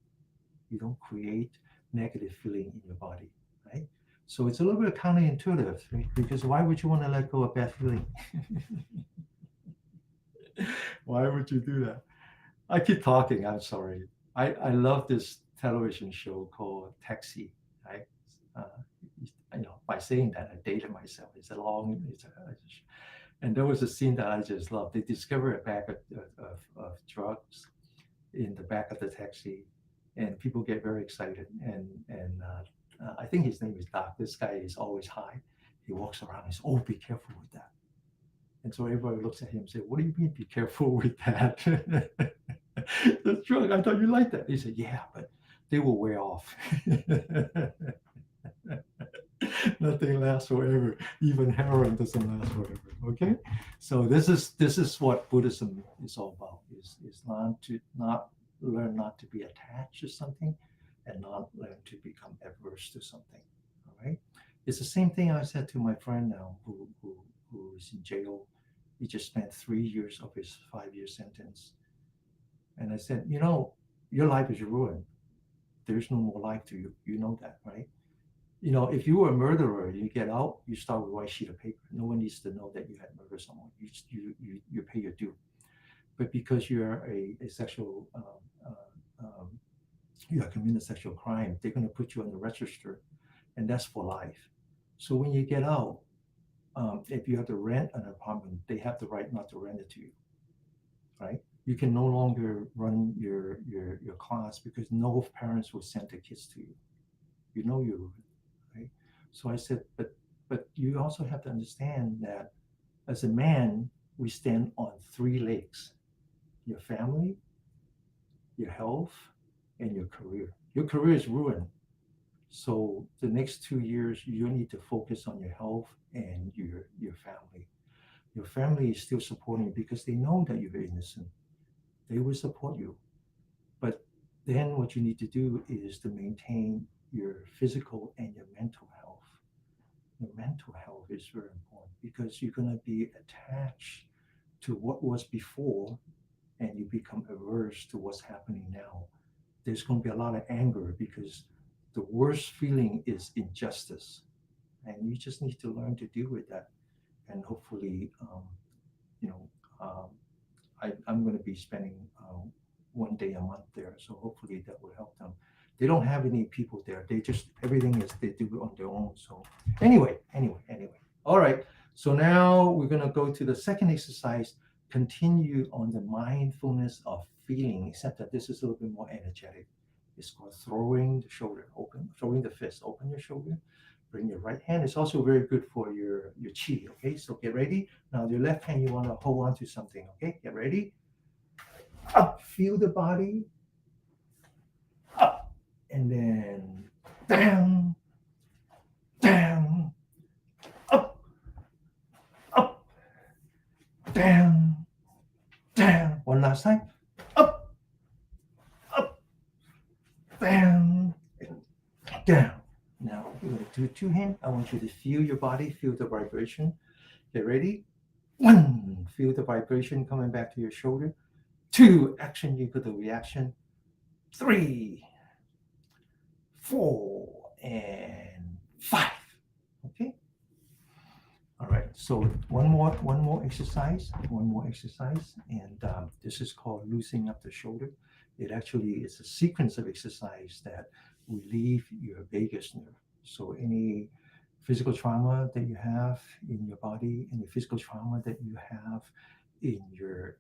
You don't create negative feeling in your body, right? So it's a little bit counterintuitive, right? Because why would you want to let go of bad feeling? Why would you do that? I keep talking. I'm sorry. I love this television show called Taxi. Right? Uh, by saying that, I dated myself. And there was a scene that I just loved. They discover a bag of drugs in the back of the taxi, and people get very excited. And I think his name is Doc. This guy is always high. He walks around and says, "Oh, be careful with that." And so everybody looks at him and says, "What do you mean, be careful with that?" The drug, I thought you liked that. He said, "Yeah, but they will wear off." Nothing lasts forever. Even heroin doesn't last forever. Okay, so this is what Buddhism is all about. Is not learn not to be attached to something, and not learn to become averse to something. All right, it's the same thing I said to my friend now who is in jail. He just spent 3 years of his 5-year sentence, and I said, your life is ruined. There's no more life to you. You know that, right? If you were a murderer, you get out, you start with a white sheet of paper. No one needs to know that you had murdered someone. You pay your due. But because you're a sexual, you have committed a sexual crime, they're going to put you on the register, and that's for life. So when you get out, if you have to rent an apartment, they have the right not to rent it to you, right? You can no longer run your class because no parents will send their kids to you. You, right? So I said, but you also have to understand that as a man, we stand on 3 legs: your family, your health, and your career. Your career is ruined. So the next 2 years, you need to focus on your health and your family. Your family is still supporting you because they know that you're innocent. They will support you. But then what you need to do is to maintain your physical and your mental health. Your mental health is very important because you're going to be attached to what was before and you become averse to what's happening now. There's going to be a lot of anger because the worst feeling is injustice. And you just need to learn to deal with that. And hopefully, you know, um, I'm going to be spending 1 day a month there. So hopefully that will help them. They don't have any people there. They just, everything is, they do it on their own. So anyway. All right. So now we're going to go to the second exercise, continue on the mindfulness of feeling, except that this is a little bit more energetic. It's called throwing the shoulder open, throwing the fist, open your shoulder, bring your right hand. It's also very good for your chi. Okay, so get ready. Now your left hand, you want to hold on to something. Okay, get ready. Up, feel the body. Up, and then down, down, up, up, down, down. One last time. Up, up, down, down. Now we're going to do two hands. I want you to feel your body, feel the vibration. Get ready. One, feel the vibration coming back to your shoulder. Two, action equal to reaction. Three, four, and five. Okay. All right. So one more exercise, and this is called loosening up the shoulder. It actually is a sequence of exercise that relieve your vagus nerve. So any physical trauma that you have in your body, any physical trauma that you have in your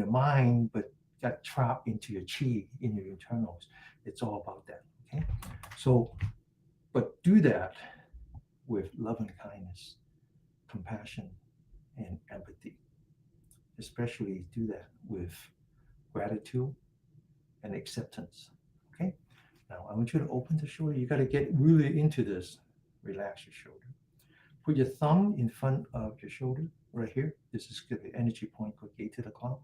mind, but got trapped into your chi, in your internals. It's all about that. Okay. So, but do that with love and kindness, compassion, and empathy. Especially do that with gratitude and acceptance. Okay. Now I want you to open the shoulder. You got to get really into this. Relax your shoulder. Put your thumb in front of your shoulder, right here. This is the energy point called gate to the claw.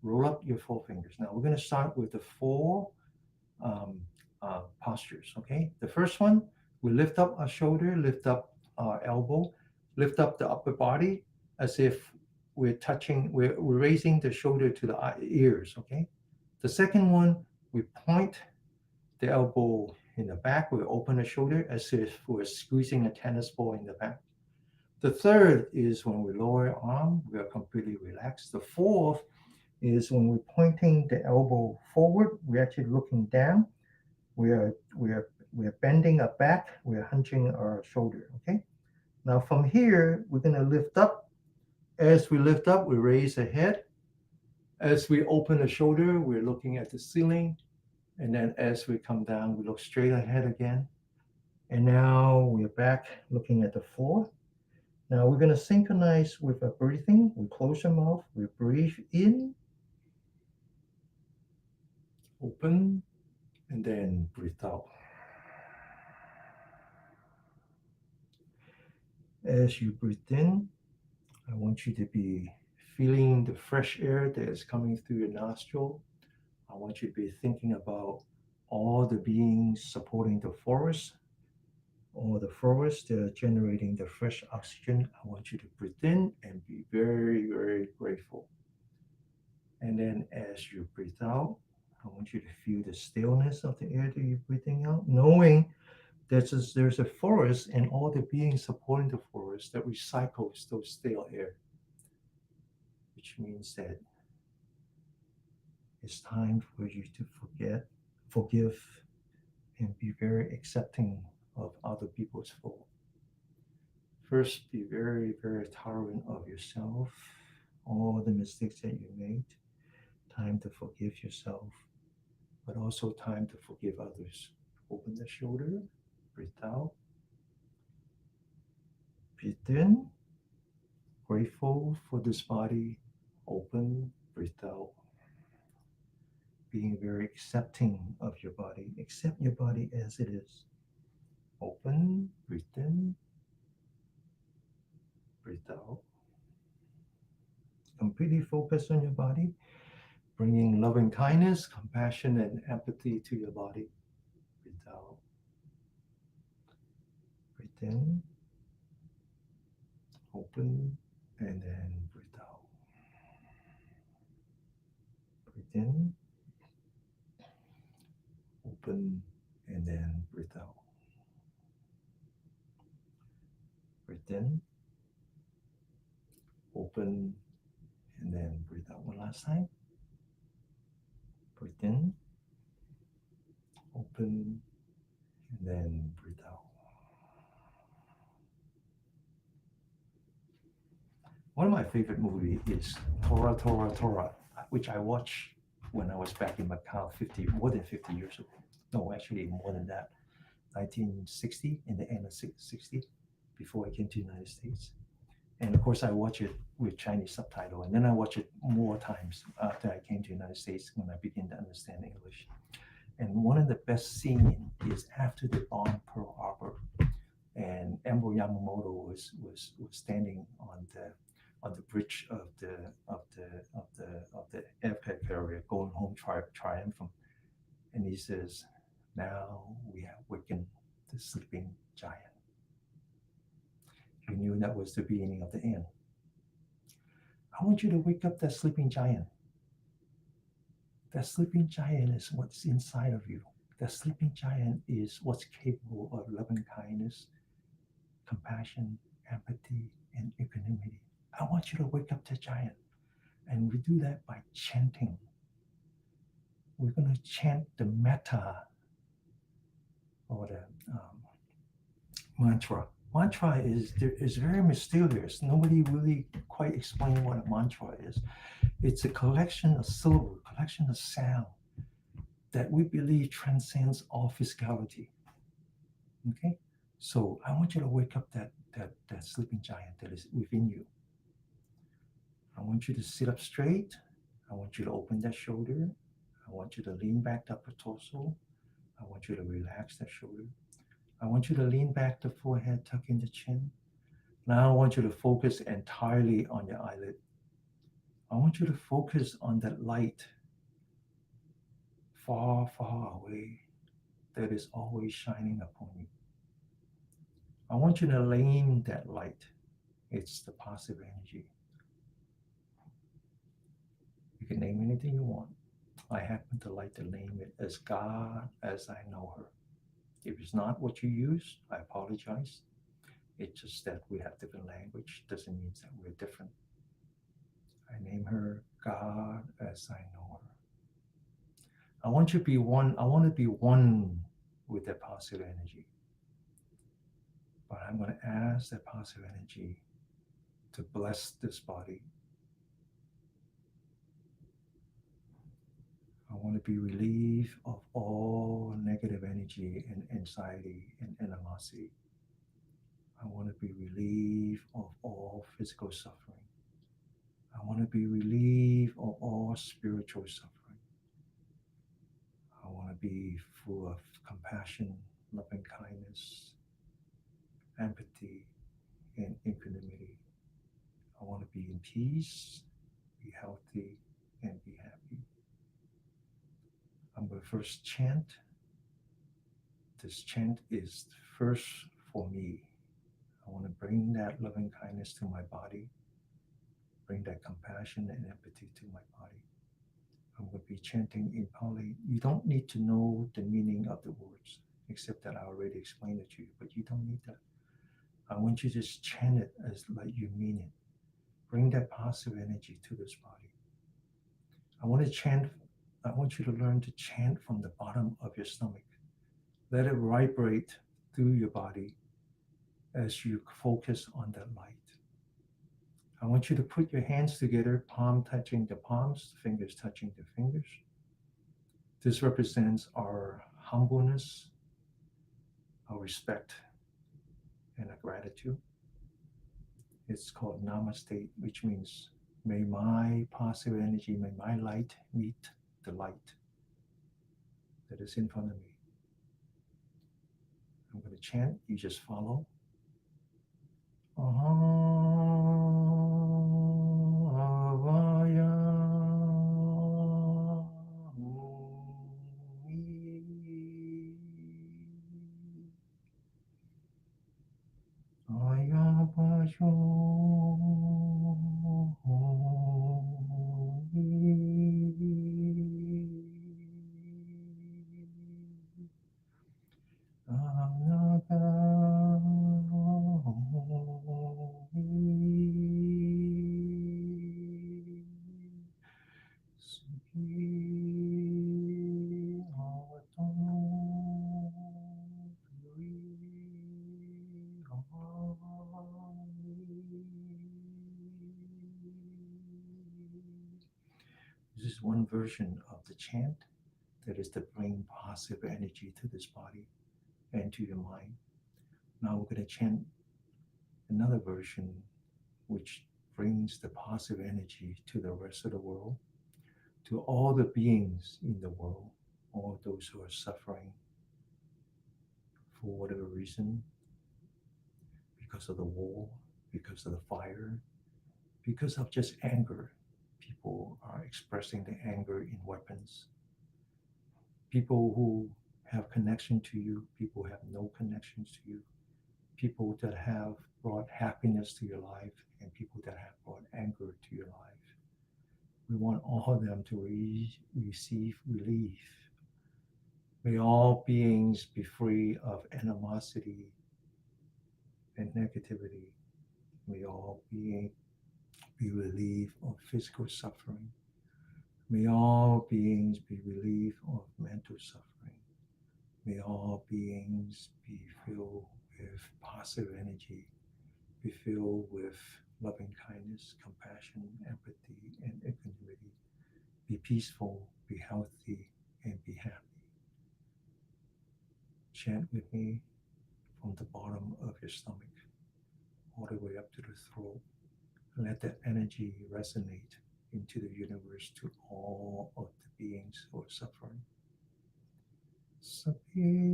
Roll up your four fingers. Now we're going to start with the four um, postures. Okay. The first one, we lift up our shoulder, lift up our elbow, lift up the upper body as if we're raising the shoulder to the ears. Okay. The second one, we point the elbow in the back. We open the shoulder as if we're squeezing a tennis ball in the back. The third is when we lower our arm, we are completely relaxed. The fourth is when we're pointing the elbow forward, we're actually looking down. We are bending our back, we're hunching our shoulder. Okay. Now from here, we're gonna lift up. As we lift up, we raise the head. As we open the shoulder, we're looking at the ceiling. And then as we come down, we look straight ahead again. And now we're back looking at the floor. Now we're going to synchronize with our breathing. We close our mouth, we breathe in, open, and then breathe out. As you breathe in, I want you to be feeling the fresh air that is coming through your nostril. I want you to be thinking about all the beings supporting the forest, all the forests that are generating the fresh oxygen. I want you to breathe in and be very, very grateful. And then as you breathe out, I want you to feel the stillness of the air that you're breathing out, knowing that there's a forest and all the beings supporting the forest that recycles those stale air, which means that it's time for you to forgive, and be very accepting of other people's fault. First, be very, very tolerant of yourself, all the mistakes that you made. Time to forgive yourself, but also time to forgive others. Open the shoulder, breathe out, breathe in, grateful for this body, open, breathe out. being very accepting of your body. Accept your body as it is. Open, breathe in, breathe out. Completely focus on your body, bringing loving kindness, compassion, and empathy to your body. Breathe out. Breathe in, open, and then breathe out. Breathe in, open, and then breathe out. Breathe in, open, and then breathe out. One last time. Breathe in, open, and then breathe out. One of my favorite movies is Tora, Tora, Tora, which I watched when I was back in Macau more than 50 years ago. No, actually more than that. 1960, in the end of 60, before I came to the United States. And of course, I watch it with Chinese subtitle, and then I watch it more times after I came to the United States when I began to understand English. And one of the best scenes is after they bombed Pearl Harbor, and Emperor Yamamoto was standing on the bridge of the aircraft carrier going home triumphant, and he says, "Now we have wakened the sleeping giant." He knew that was the beginning of the end. I want you to wake up that sleeping giant. That sleeping giant is what's inside of you. That sleeping giant is what's capable of loving kindness, compassion, empathy, and equanimity. I want you to wake up that giant. And we do that by chanting. We're going to chant the metta or the mantra. Mantra is very mysterious. Nobody really quite explained what a mantra is. It's a collection of syllables, collection of sound that we believe transcends all physicality. Okay? So I want you to wake up that sleeping giant that is within you. I want you to sit up straight. I want you to open that shoulder. I want you to lean back the upper torso. I want you to relax that shoulder. I want you to lean back the forehead, tuck in the chin. Now I want you to focus entirely on your eyelid. I want you to focus on that light far, far away that is always shining upon you. I want you to name that light. It's the positive energy. You can name anything you want. I happen to like to name it as God as I know her. If it's not what you use, I apologize. It's just that we have different language. Doesn't mean that we're different. I name her God as I know her. I want you to be one. I want to be one with that positive energy. But I'm going to ask that positive energy to bless this body. I want to be relieved of all negative energy and anxiety and animosity. I want to be relieved of all physical suffering. I want to be relieved of all spiritual suffering. I want to be full of compassion, loving kindness, empathy, and equanimity. I want to be in peace, be healthy, and be happy. I'm going to first chant. This chant is first for me. I want to bring that loving kindness to my body, bring that compassion and empathy to my body. I'm going to be chanting in Pali. You don't need to know the meaning of the words, except that I already explained it to you, but you don't need that. I want you to just chant it as like you mean it. Bring that positive energy to this body. I want you to learn to chant from the bottom of your stomach. Let it vibrate through your body as you focus on that light. I want you to put your hands together, palm touching the palms, fingers touching the fingers. This represents our humbleness, our respect, and our gratitude. It's called Namaste, which means may my positive energy, may my light meet the light. that is in front of me. I'm going to chant, you just follow. Avaya Ayapasho This is one version of the chant that is to bring positive energy to this body and to your mind. Now we're going to chant another version which brings the positive energy to the rest of the world, to all the beings in the world, all those who are suffering for whatever reason, because of the war, because of the fire, because of just anger. People are expressing the anger in weapons. People who have connection to you, people who have no connections to you, people that have brought happiness to your life, and people that have brought anger to your life. We want all of them to receive relief. May all beings be free of animosity and negativity. May all beings be relieved of physical suffering. May all beings be relieved of mental suffering. May all beings be filled with positive energy, be filled with loving kindness, compassion, empathy, and equanimity. Be peaceful, be healthy, and be happy. Chant with me from the bottom of your stomach all the way up to the throat. Let that energy resonate into the universe to all of the beings who are suffering. Sabi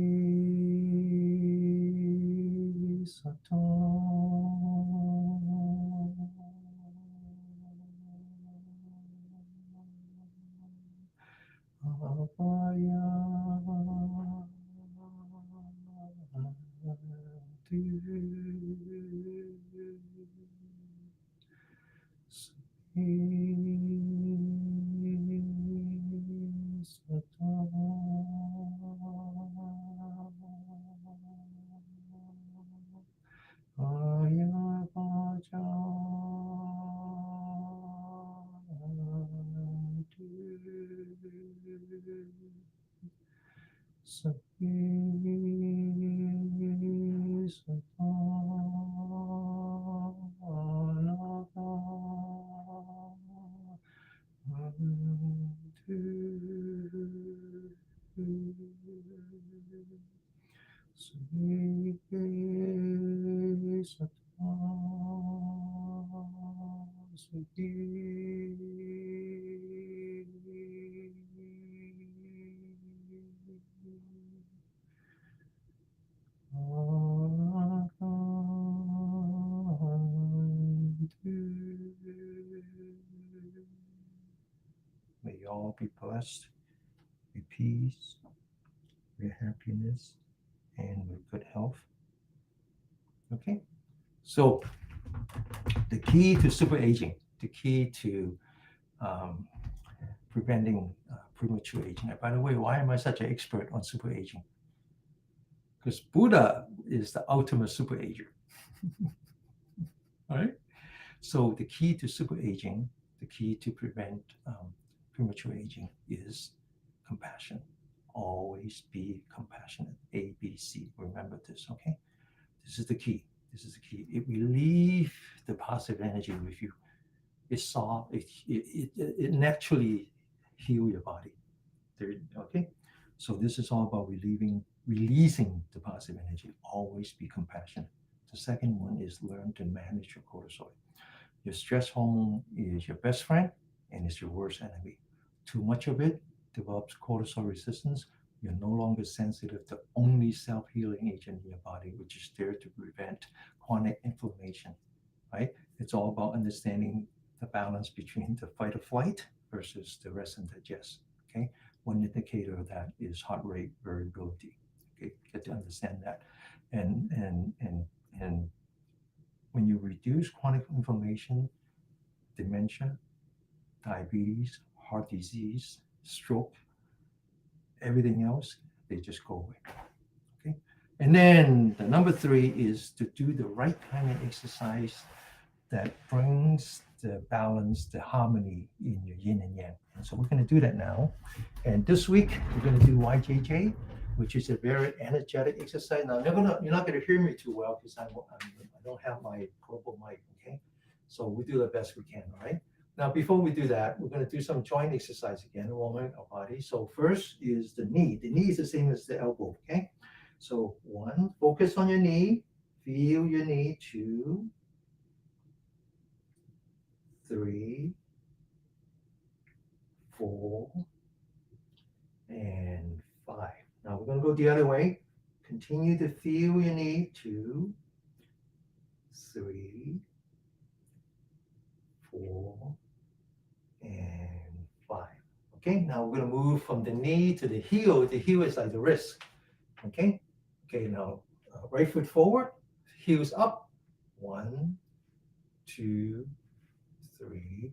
May you all be blessed with peace, with happiness, and with good health. Okay? So, the key to super aging, the key to preventing premature aging. And by the way, why am I such an expert on super aging? Because Buddha is the ultimate super ager. All right? So the key to super aging, the key to prevent premature aging is compassion. Always be compassionate. A, B, C. Remember this, okay? This is the key. This is the key. It relieves the positive energy with you. It soft. It naturally heal your body. Okay? So this is all about releasing the positive energy. Always be compassionate. The second one is learn to manage your cortisol. Your stress hormone is your best friend and is your worst enemy. Too much of it develops cortisol resistance. You're no longer sensitive to only self-healing agent in your body, which is there to prevent chronic inflammation, right? It's all about understanding the balance between the fight or flight versus the rest and digest, okay? One indicator of that is heart rate variability, okay? Get to understand that. And when you reduce chronic inflammation, dementia, diabetes, heart disease, stroke, everything else, they just go away. Okay. And then the number 3 is to do the right kind of exercise that brings the balance, the harmony in your yin and yang. And so we're going to do that now. And this week we're going to do YJJ, which is a very energetic exercise. Now you're not going to hear me too well because I don't have my global mic. Okay. So we do the best we can. All right. Now, before we do that, we're going to do some joint exercise again, warming our body. So first is the knee. The knee is the same as the elbow, okay? So 1, focus on your knee. Feel your knee. 2, 3, 4, and 5. Now we're going to go the other way. Continue to feel your knee. 2, 3, 4, and 5. Okay, now we're going to move from the knee to the heel. The heel is like the wrist. Okay, now right foot forward, heels up. 1, 2, 3,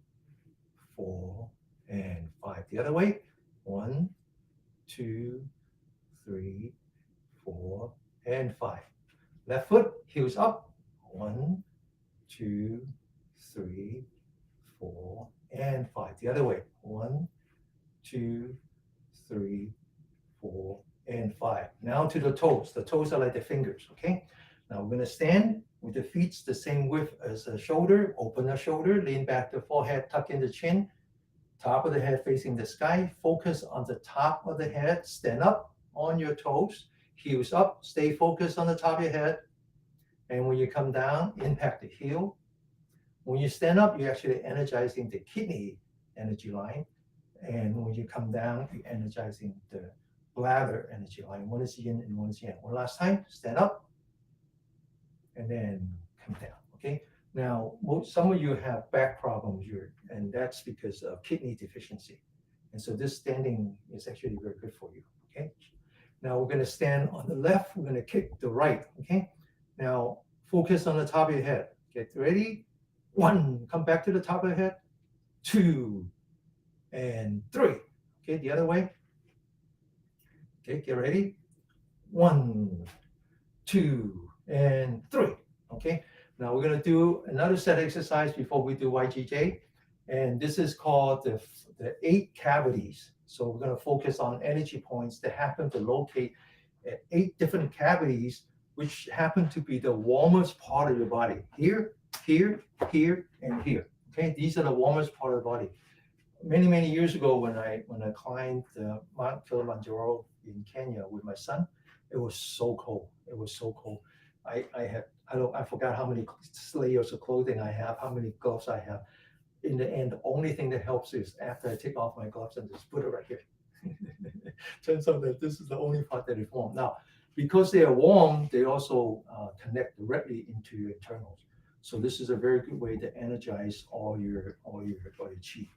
4, and 5. The other way. 1, 2, 3, 4, and 5. Left foot, heels up. 1, 2, 3, 4, and 5. The other way. 1, 2, 3, 4, and 5. Now to the toes. The toes are like the fingers, okay? Now we're going to stand with the feet the same width as the shoulder. Open the shoulder, lean back the forehead, tuck in the chin. Top of the head facing the sky. Focus on the top of the head. Stand up on your toes. Heels up. Stay focused on the top of your head. And when you come down, impact the heel. When you stand up, you're actually energizing the kidney energy line. And when you come down, you're energizing the bladder energy line. One is yin and one is yang. One last time, stand up and then come down, okay? Now, some of you have back problems, and that's because of kidney deficiency. And so this standing is actually very good for you, okay? Now we're gonna stand on the left, we're gonna kick the right, okay? Now, focus on the top of your head. Get ready. 1, come back to the top of the head. 2, and 3. Okay, the other way. Okay, get ready. 1, 2, and 3. Okay, now we're going to do another set exercise before we do YGJ. And this is called the 8 cavities. So we're going to focus on energy points that happen to locate at 8 different cavities, which happen to be the warmest part of your body. Here, here, here, and here. Okay, these are the warmest part of the body. Many years ago, when I climbed Mount Kilimanjaro in Kenya with my son, it was so cold. It was so cold. I forgot how many layers of clothing I have, how many gloves I have. In the end, the only thing that helps is after I take off my gloves and just put it right here. Turns out that this is the only part that is warm. Now, because they are warm, they also connect directly into your internals. So this is a very good way to energize all your chi.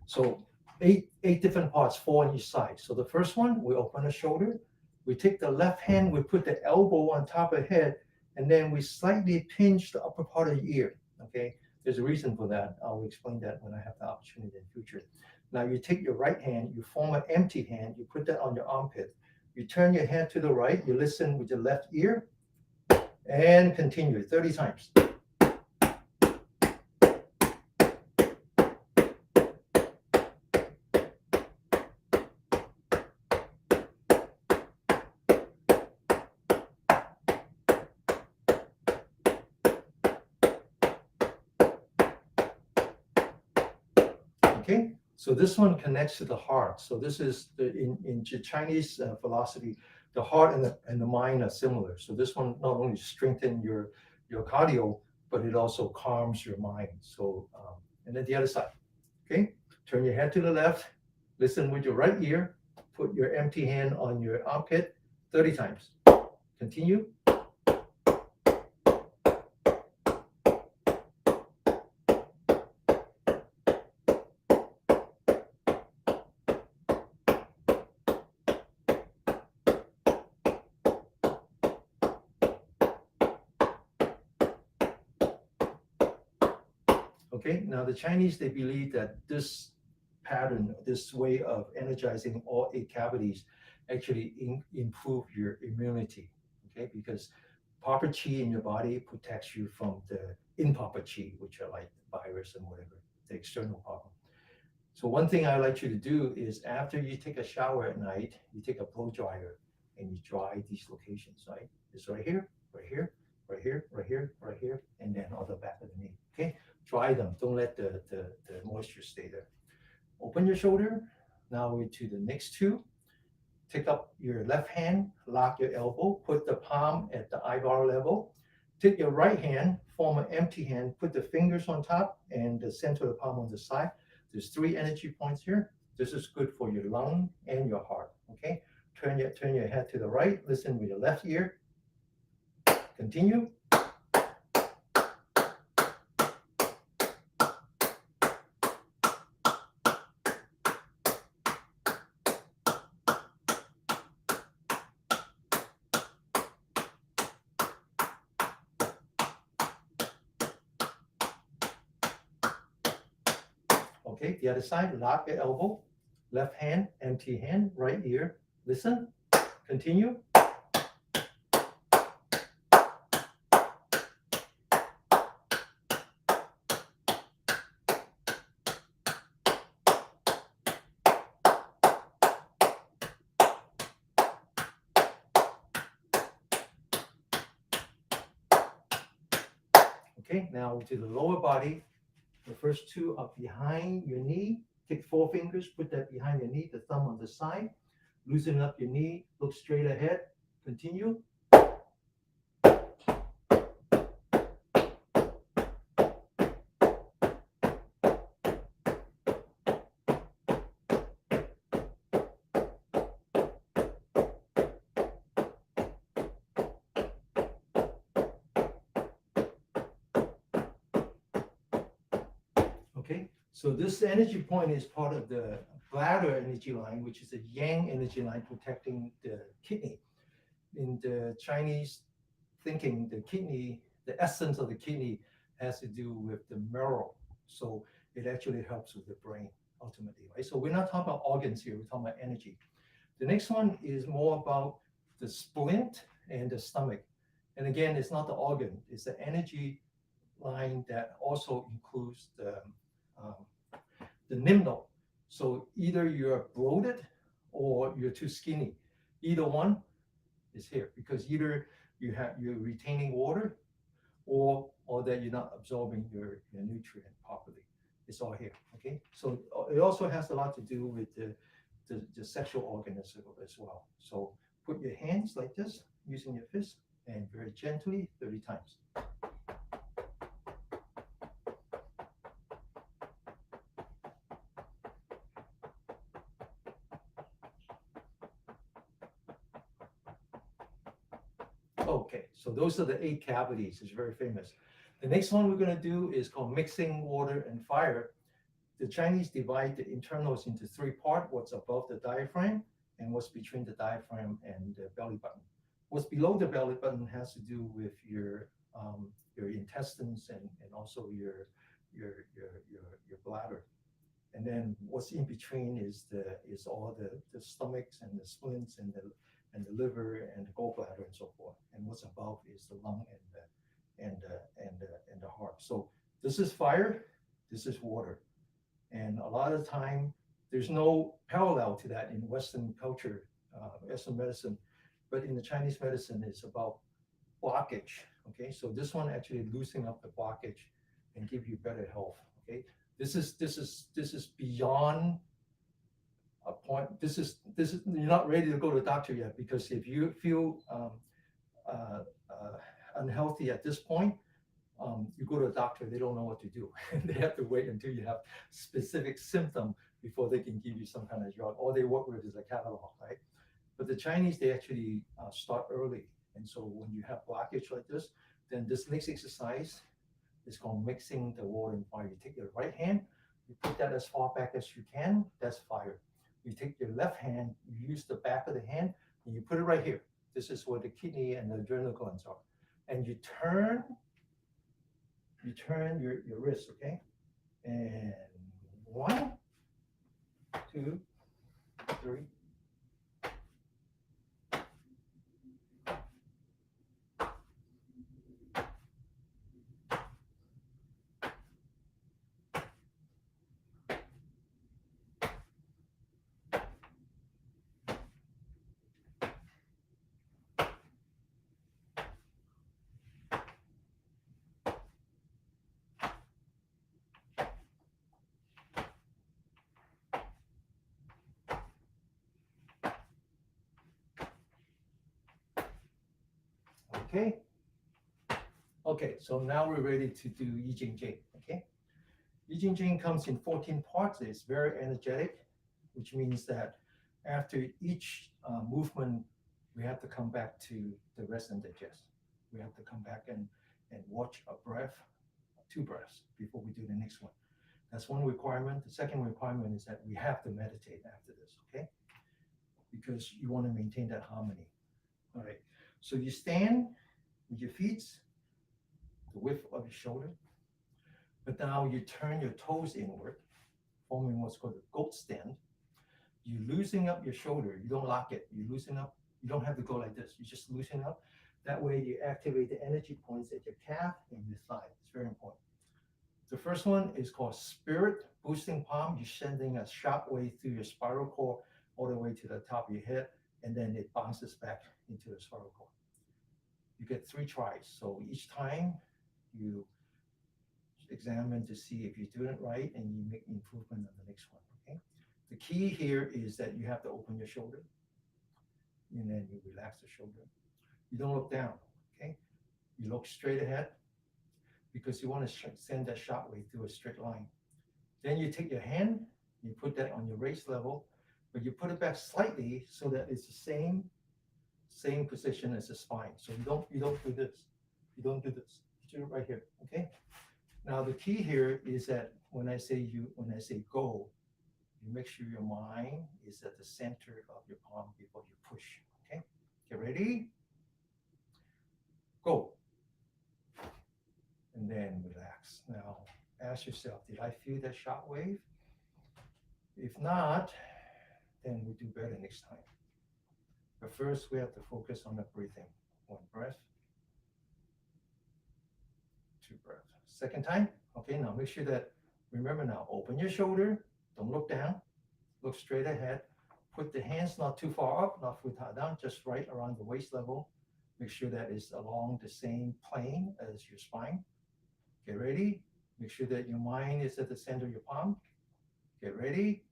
So 8 different parts, 4 on each side. So the first one, we open the shoulder. We take the left hand, we put the elbow on top of the head, and then we slightly pinch the upper part of the ear, okay? There's a reason for that. I'll explain that when I have the opportunity in the future. Now you take your right hand, you form an empty hand, you put that on your armpit. You turn your hand to the right, you listen with your left ear, and continue 30 times. Okay, so this one connects to the heart. So this is in Chinese philosophy, the heart and the mind are similar. So this one not only strengthens your cardio, but it also calms your mind. So and then the other side. Okay, turn your head to the left, listen with your right ear, put your empty hand on your armpit 30 times. Continue. Okay, now the Chinese, they believe that this pattern, this way of energizing all 8 cavities actually improve your immunity, okay? Because proper qi in your body protects you from the improper qi, which are like virus and whatever, the external problem. So one thing I like you to do is after you take a shower at night, you take a blow dryer and you dry these locations, right? It's right here, right here, right here, right here, right here, and then on the back of the knee, okay? Dry them, don't let the moisture stay there. Open your shoulder, now we're to the next two. Take up your left hand, lock your elbow, put the palm at the eyebrow level. Take your right hand, form an empty hand, put the fingers on top and the center of the palm on the side. There's 3 energy points here. This is good for your lung and your heart, okay? Turn your head to the right, listen with your left ear. Continue. Okay, the other side, lock your elbow, left hand, empty hand, right ear, listen, continue. Okay, now to the lower body. The first 2 are behind your knee. Take 4 fingers, put that behind your knee, the thumb on the side. Loosen up your knee, look straight ahead. Continue. Okay, so this energy point is part of the bladder energy line, which is a yang energy line protecting the kidney. In the Chinese thinking, the kidney, the essence of the kidney has to do with the marrow. So it actually helps with the brain ultimately, right? So we're not talking about organs here, we're talking about energy. The next one is more about the splint and the stomach. And again, it's not the organ, it's the energy line that also includes the lymph node. So either you're bloated or you're too skinny. Either one is here because either you're retaining water or that you're not absorbing your nutrient properly. It's all here. Okay. So it also has a lot to do with the sexual organ as well. So put your hands like this using your fist and very gently 30 times. Okay, so those are the 8 cavities. It's very famous. The next one we're going to do is called mixing water and fire. The Chinese divide the internals into 3 parts, what's above the diaphragm and what's between the diaphragm and the belly button. What's below the belly button has to do with your intestines and also your bladder. And then what's in between is all the stomachs and the splints and the liver and the gallbladder and so forth. And what's above is the lung and the heart. So this is fire, this is water. And a lot of the time, there's no parallel to that in Western culture, Western medicine. But in the Chinese medicine, it's about blockage. Okay, so this one actually loosening up the blockage and give you better health. Okay, this is beyond a point. This is you're not ready to go to the doctor yet, because if you feel unhealthy at this point, you go to a doctor, they don't know what to do. They have to wait until you have specific symptom before they can give you some kind of drug. All they work with is a catalog, right? But the Chinese, they actually start early. And so when you have blockage like this, then this next exercise is called mixing the water and fire. You take your right hand, you put that as far back as you can, that's fire. You take your left hand, you use the back of the hand, and you put it right here. This is where the kidney and the adrenal glands are. And you turn your wrist, okay? And 1, 2, 3. Okay. Okay, so now we're ready to do Jing. Okay. Jing comes in 14 parts. It's very energetic, which means that after each movement, we have to come back to the rest and digest. We have to come back and watch a breath, 2 breaths before we do the next one. That's one requirement. The second requirement is that we have to meditate after this, okay? Because you want to maintain that harmony. All right. So you stand with your feet the width of your shoulder, but now you turn your toes inward, forming what's called a goat stand. You loosen up your shoulder. You don't lock it. You loosen up. You don't have to go like this. You just loosen up. That way you activate the energy points at your calf and your thigh. It's very important. The first one is called spirit boosting palm. You're sending a shock wave through your spiral cord all the way to the top of your head, and then it bounces back into the spiral cord. You get 3 tries. So each time you examine to see if you're doing it right and you make improvement on the next one, okay? The key here is that you have to open your shoulder and then you relax the shoulder. You don't look down, okay? You look straight ahead because you want to send that shock wave through a straight line. Then you take your hand, you put that on your waist level, but you put it back slightly so that it's the same position as the spine. So you don't do this. You don't do this. You do it right here, okay? Now the key here is that when I say go, you make sure your mind is at the center of your palm before you push, okay? Get ready? Go. And then relax. Now ask yourself, did I feel that shock wave? If not, then we'll do better next time. But first we have to focus on the breathing. 1 breath, 2 breaths. Second time, okay, now make sure that, remember now, open your shoulder, don't look down, look straight ahead. Put the hands not too far up, not too far down, just right around the waist level. Make sure that is along the same plane as your spine. Get ready. Make sure that your mind is at the center of your palm. Get ready.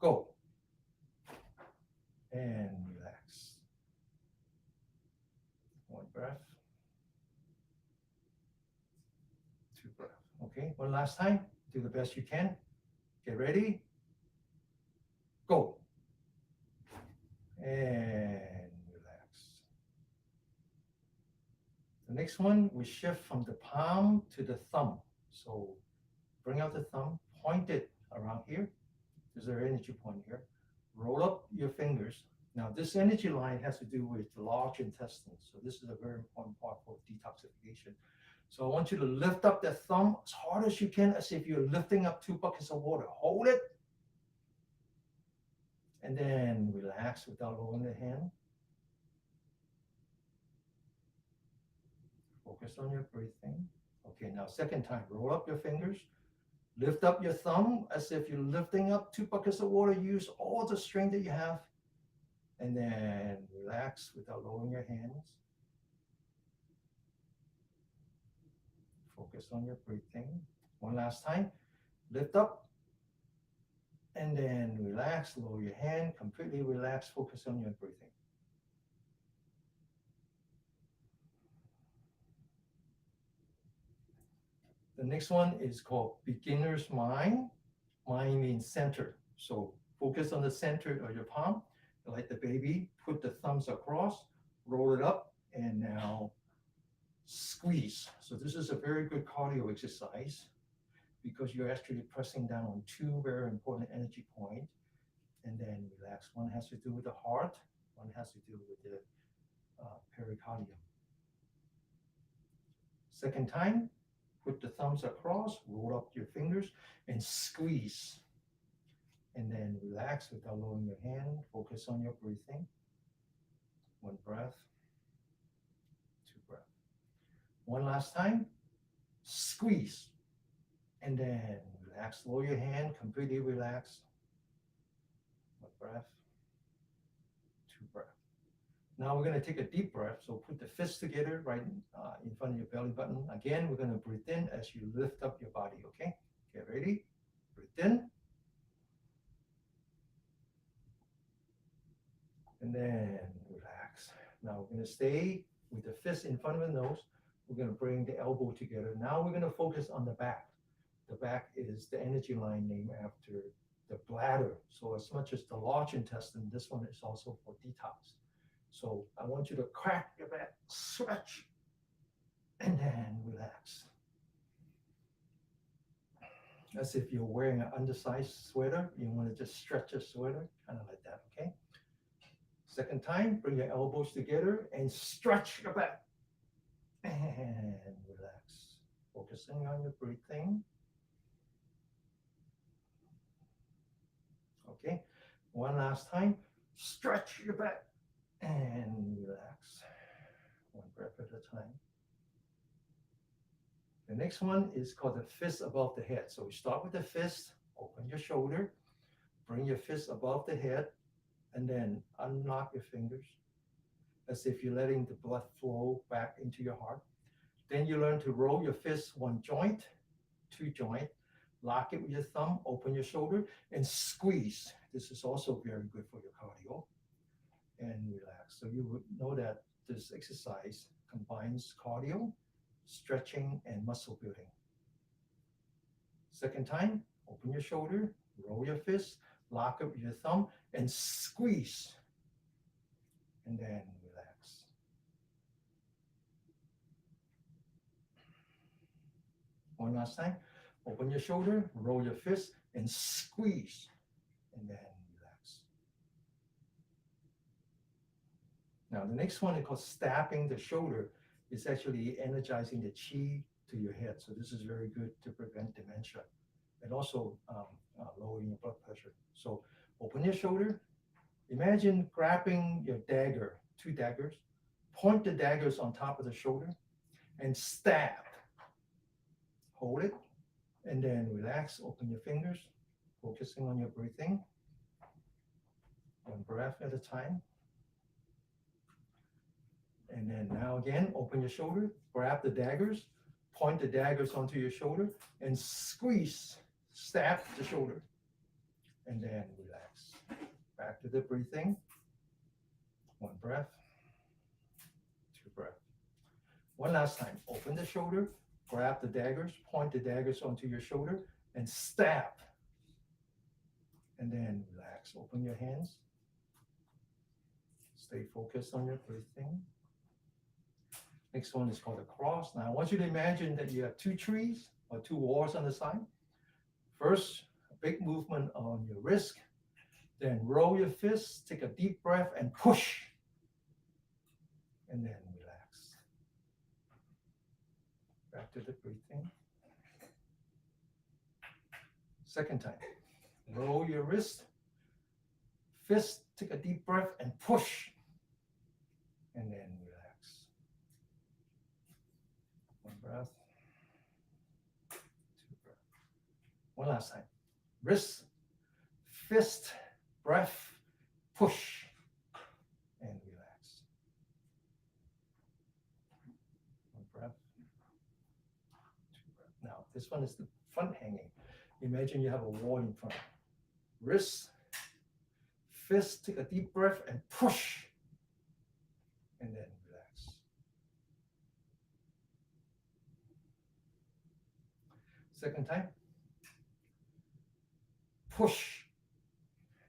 Go. And relax. 1 breath. 2 breaths. Okay, one last time. Do the best you can. Get ready. Go. And relax. The next one, we shift from the palm to the thumb. So bring out the thumb, point it around here. There's our energy point here. Roll up your fingers. Now this energy line has to do with the large intestine. So this is a very important part for detoxification. So I want you to lift up the thumb as hard as you can, as if you're lifting up 2 buckets of water. Hold it. And then relax without lowering the hand. Focus on your breathing. Okay, now second time, roll up your fingers. Lift up your thumb as if you're lifting up 2 buckets of water. Use all the strength that you have. And then relax without lowering your hands. Focus on your breathing. One last time. Lift up. And then relax, lower your hand, completely relax, focus on your breathing. The next one is called beginner's mind. Mind means center. So focus on the center of your palm, like the baby, put the thumbs across, roll it up, and now squeeze. So this is a very good cardio exercise because you're actually pressing down on two very important energy points, and then relax. One has to do with the heart, one has to do with the pericardium. Second time, put the thumbs across, roll up your fingers, and squeeze. And then relax without lowering your hand. Focus on your breathing. One breath, two breaths. One last time, squeeze. And then relax, lower your hand, completely relax. One breath, two breaths. Now we're going to take a deep breath. So put the fists together right in front of your belly button. Again, we're going to breathe in as you lift up your body, okay? Get ready. Breathe in. And then relax. Now we're going to stay with the fist in front of the nose. We're going to bring the elbow together. Now we're going to focus on the back. The back is the energy line named after the bladder. So as much as the large intestine, this one is also for detox. So I want you to crack your back, stretch, and then relax. As if you're wearing an undersized sweater. You want to just stretch your sweater, kind of like that, okay? Second time, bring your elbows together and stretch your back. And relax. Focusing on your breathing. Okay, one last time. Stretch your back and relax. One breath at a time. The next one is called the fist above the head. So we start with the fist, open your shoulder, bring your fist above the head, and then unlock your fingers as if you're letting the blood flow back into your heart. Then you learn to roll your fist one joint, two joint, lock it with your thumb, open your shoulder, and squeeze. This is also very good for your cardio. And relax. So you would know that this exercise combines cardio, stretching, and muscle building. Second time, open your shoulder, roll your fist, lock up your thumb, and squeeze. And then relax. One last time, open your shoulder, roll your fist, and squeeze. And then relax. Now, the next one is called stabbing the shoulder. It's actually energizing the chi to your head. So this is very good to prevent dementia and also lowering your blood pressure. So open your shoulder. Imagine grabbing your dagger, two daggers, point the daggers on top of the shoulder and stab. Hold it and then relax. Open your fingers, focusing on your breathing. One breath at a time. And then now again, open your shoulder, grab the daggers, point the daggers onto your shoulder, and squeeze, stab the shoulder. And then relax. Back to the breathing. One breath, two breaths. One last time, open the shoulder, grab the daggers, point the daggers onto your shoulder, and stab. And then relax. Open your hands. Stay focused on your breathing. Next one is called a cross. Now I want you to imagine that you have two trees or two walls on the side. First, a big movement on your wrist. Then roll your fists, take a deep breath and push. And then relax. Back to the breathing. Second time. Roll your wrist, fist, take a deep breath and push. And then relax. One breath. Two breaths. One last time. Wrist, fist, breath, push, and relax. One breath. Two breaths. Now, this one is the front hanging. Imagine you have a wall in front. Wrist, fist, take a deep breath and push. And then relax. Second time. push,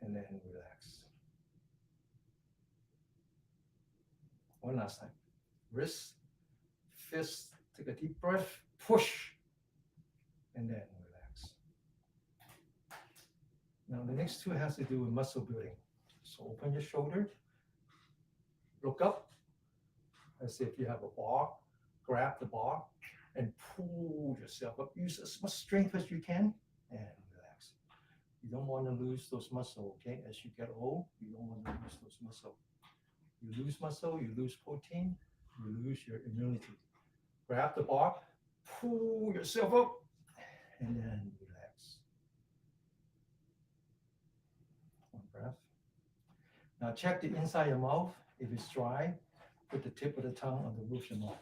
and then relax. One last time. Wrist, fist, take a deep breath, push, and then relax. Now the next two has to do with muscle building. So open your shoulder, look up, as if you have a bar, grab the bar, and pull yourself up. Use as much strength as you can, and relax. You don't want to lose those muscles, okay? As you get old, you don't want to lose those muscles. You lose muscle, you lose protein, you lose your immunity. Grab the bar, pull yourself up, and then relax. One breath. Now check the inside of your mouth. If it's dry, put the tip of the tongue on the roof of your mouth.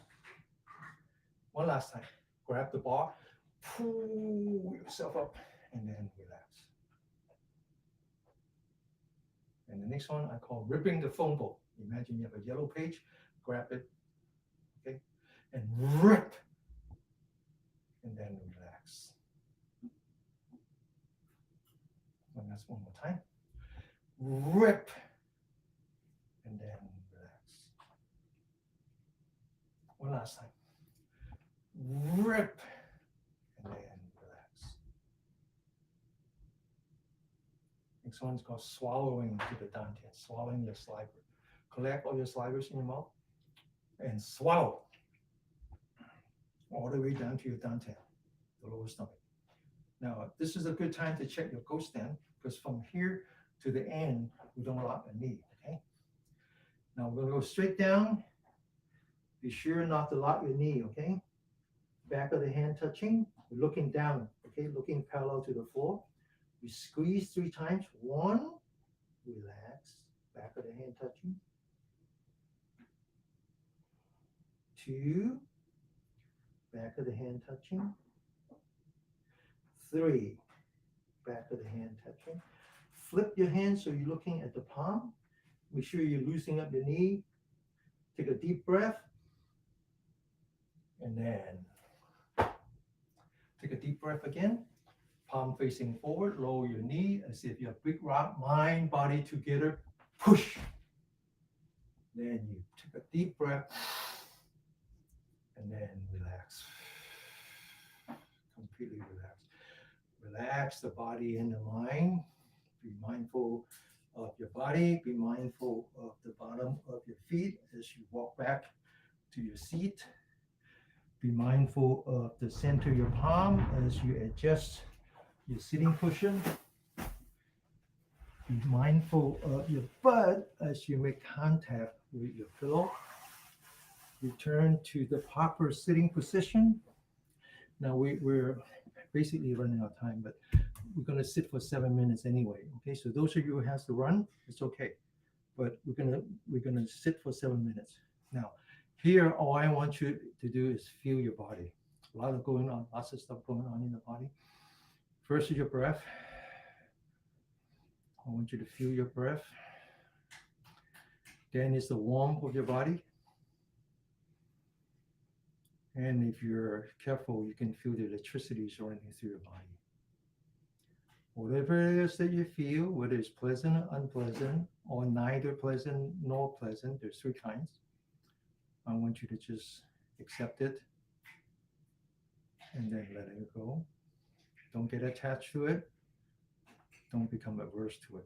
One last time. Grab the bar, pull yourself up, and then relax. And the next one I call ripping the phone book. Imagine you have a yellow page, grab it, okay, and rip, and then relax. And that's one more time. Rip, and then relax. One last time. Rip, and then relax. Next one is called swallowing to the dantian, swallowing your saliva. Collect all your salivas in your mouth and swallow all the way down to your dantian, the lower stomach. Now, this is a good time to check your ghost stand because from here to the end, we don't lock the knee, okay? Now, we're gonna go straight down. Be sure not to lock your knee, okay? Back of the hand touching, we're looking down, okay? Looking parallel to the floor. We squeeze 3 times. 1, relax, back of the hand touching. 2, back of the hand touching. 3, back of the hand touching. Flip your hand so you're looking at the palm. Make sure you're loosening up your knee. Take a deep breath. And then take a deep breath again. Palm facing forward, lower your knee as if you have big rock, mind, body together. Push. Then you take a deep breath. And then relax. Completely relax. Relax the body and the mind. Be mindful of your body. Be mindful of the bottom of your feet as you walk back to your seat. Be mindful of the center of your palm as you adjust your sitting cushion. Be mindful of your butt as you make contact with your pillow. Return to the proper sitting position. Now we're basically running out of time, but we're going to sit for 7 minutes anyway. Okay, so those of you who has to run, it's okay, but we're gonna sit for 7 minutes. Now, here, all I want you to do is feel your body. A lot of going on, lots of stuff going on in the body. First is your breath. I want you to feel your breath. Then is the warmth of your body. And if you're careful, you can feel the electricity running through your body. Whatever it is that you feel, whether it's pleasant or unpleasant, or neither pleasant nor pleasant, there's 3 kinds. I want you to just accept it and then let it go. Don't get attached to it. Don't become averse to it.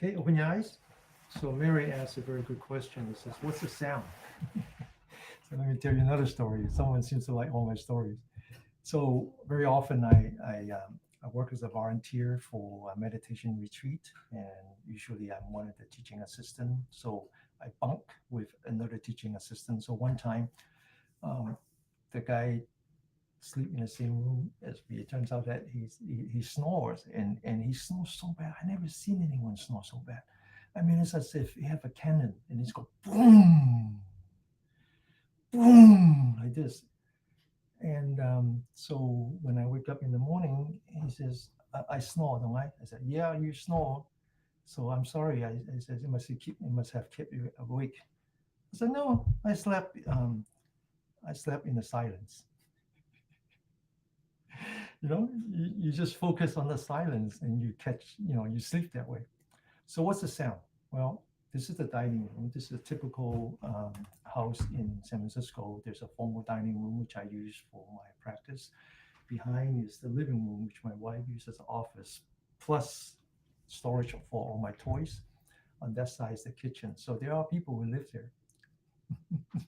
Okay, open your eyes. So Mary asked a very good question. It says, what's the sound? So let me tell you another story. Someone seems to like all my stories. So very often I work as a volunteer for a meditation retreat, and usually I'm one of the teaching assistants. So I bunk with another teaching assistant. So one time, um, the guy sleep in the same room as me. It turns out that he snores, and he snores so bad. I never seen anyone snore so bad. I mean, it's as if you have a cannon and it's go boom, boom like this. And so when I wake up in the morning, he says, I snore, don't I? I said, yeah, you snore. So I'm sorry. I said, it must have kept you awake. I said, no, I slept in the silence. You just focus on the silence and you catch, you sleep that way. So what's the sound? Well, this is the dining room. This is a typical house in San Francisco. There's a formal dining room, which I use for my practice. Behind is the living room, which my wife uses as an office, plus storage for all my toys. On that side is the kitchen. So there are people who live there,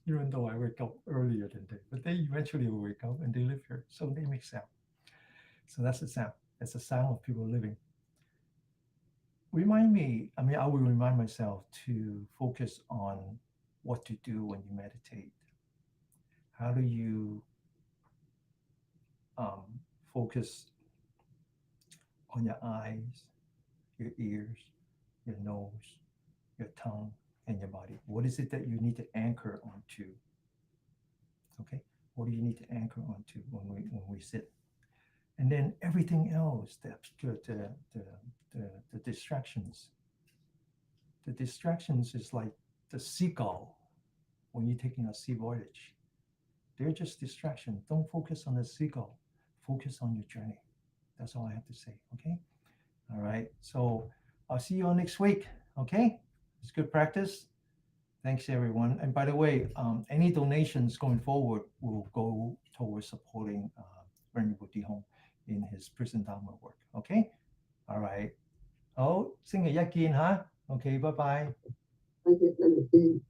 even though I wake up earlier than they. But they eventually will wake up and they live here. So they make sound. So that's the sound. That's the sound of people living. I will remind myself to focus on what to do when you meditate. How do you focus on your eyes, your ears, your nose, your tongue, and your body? What is it that you need to anchor onto? Okay, what do you need to anchor onto when we sit? And then everything else, the distractions. The distractions is like the seagull when you're taking a sea voyage. They're just distraction. Don't focus on the seagull. Focus on your journey. That's all I have to say. Okay. All right. So I'll see you all next week. Okay. It's good practice. Thanks, everyone. And by the way, any donations going forward will go towards supporting Remy Bodhidharma in his prison Dharma work. Okay. All right. 好，星期一見吓。OK，拜拜。星期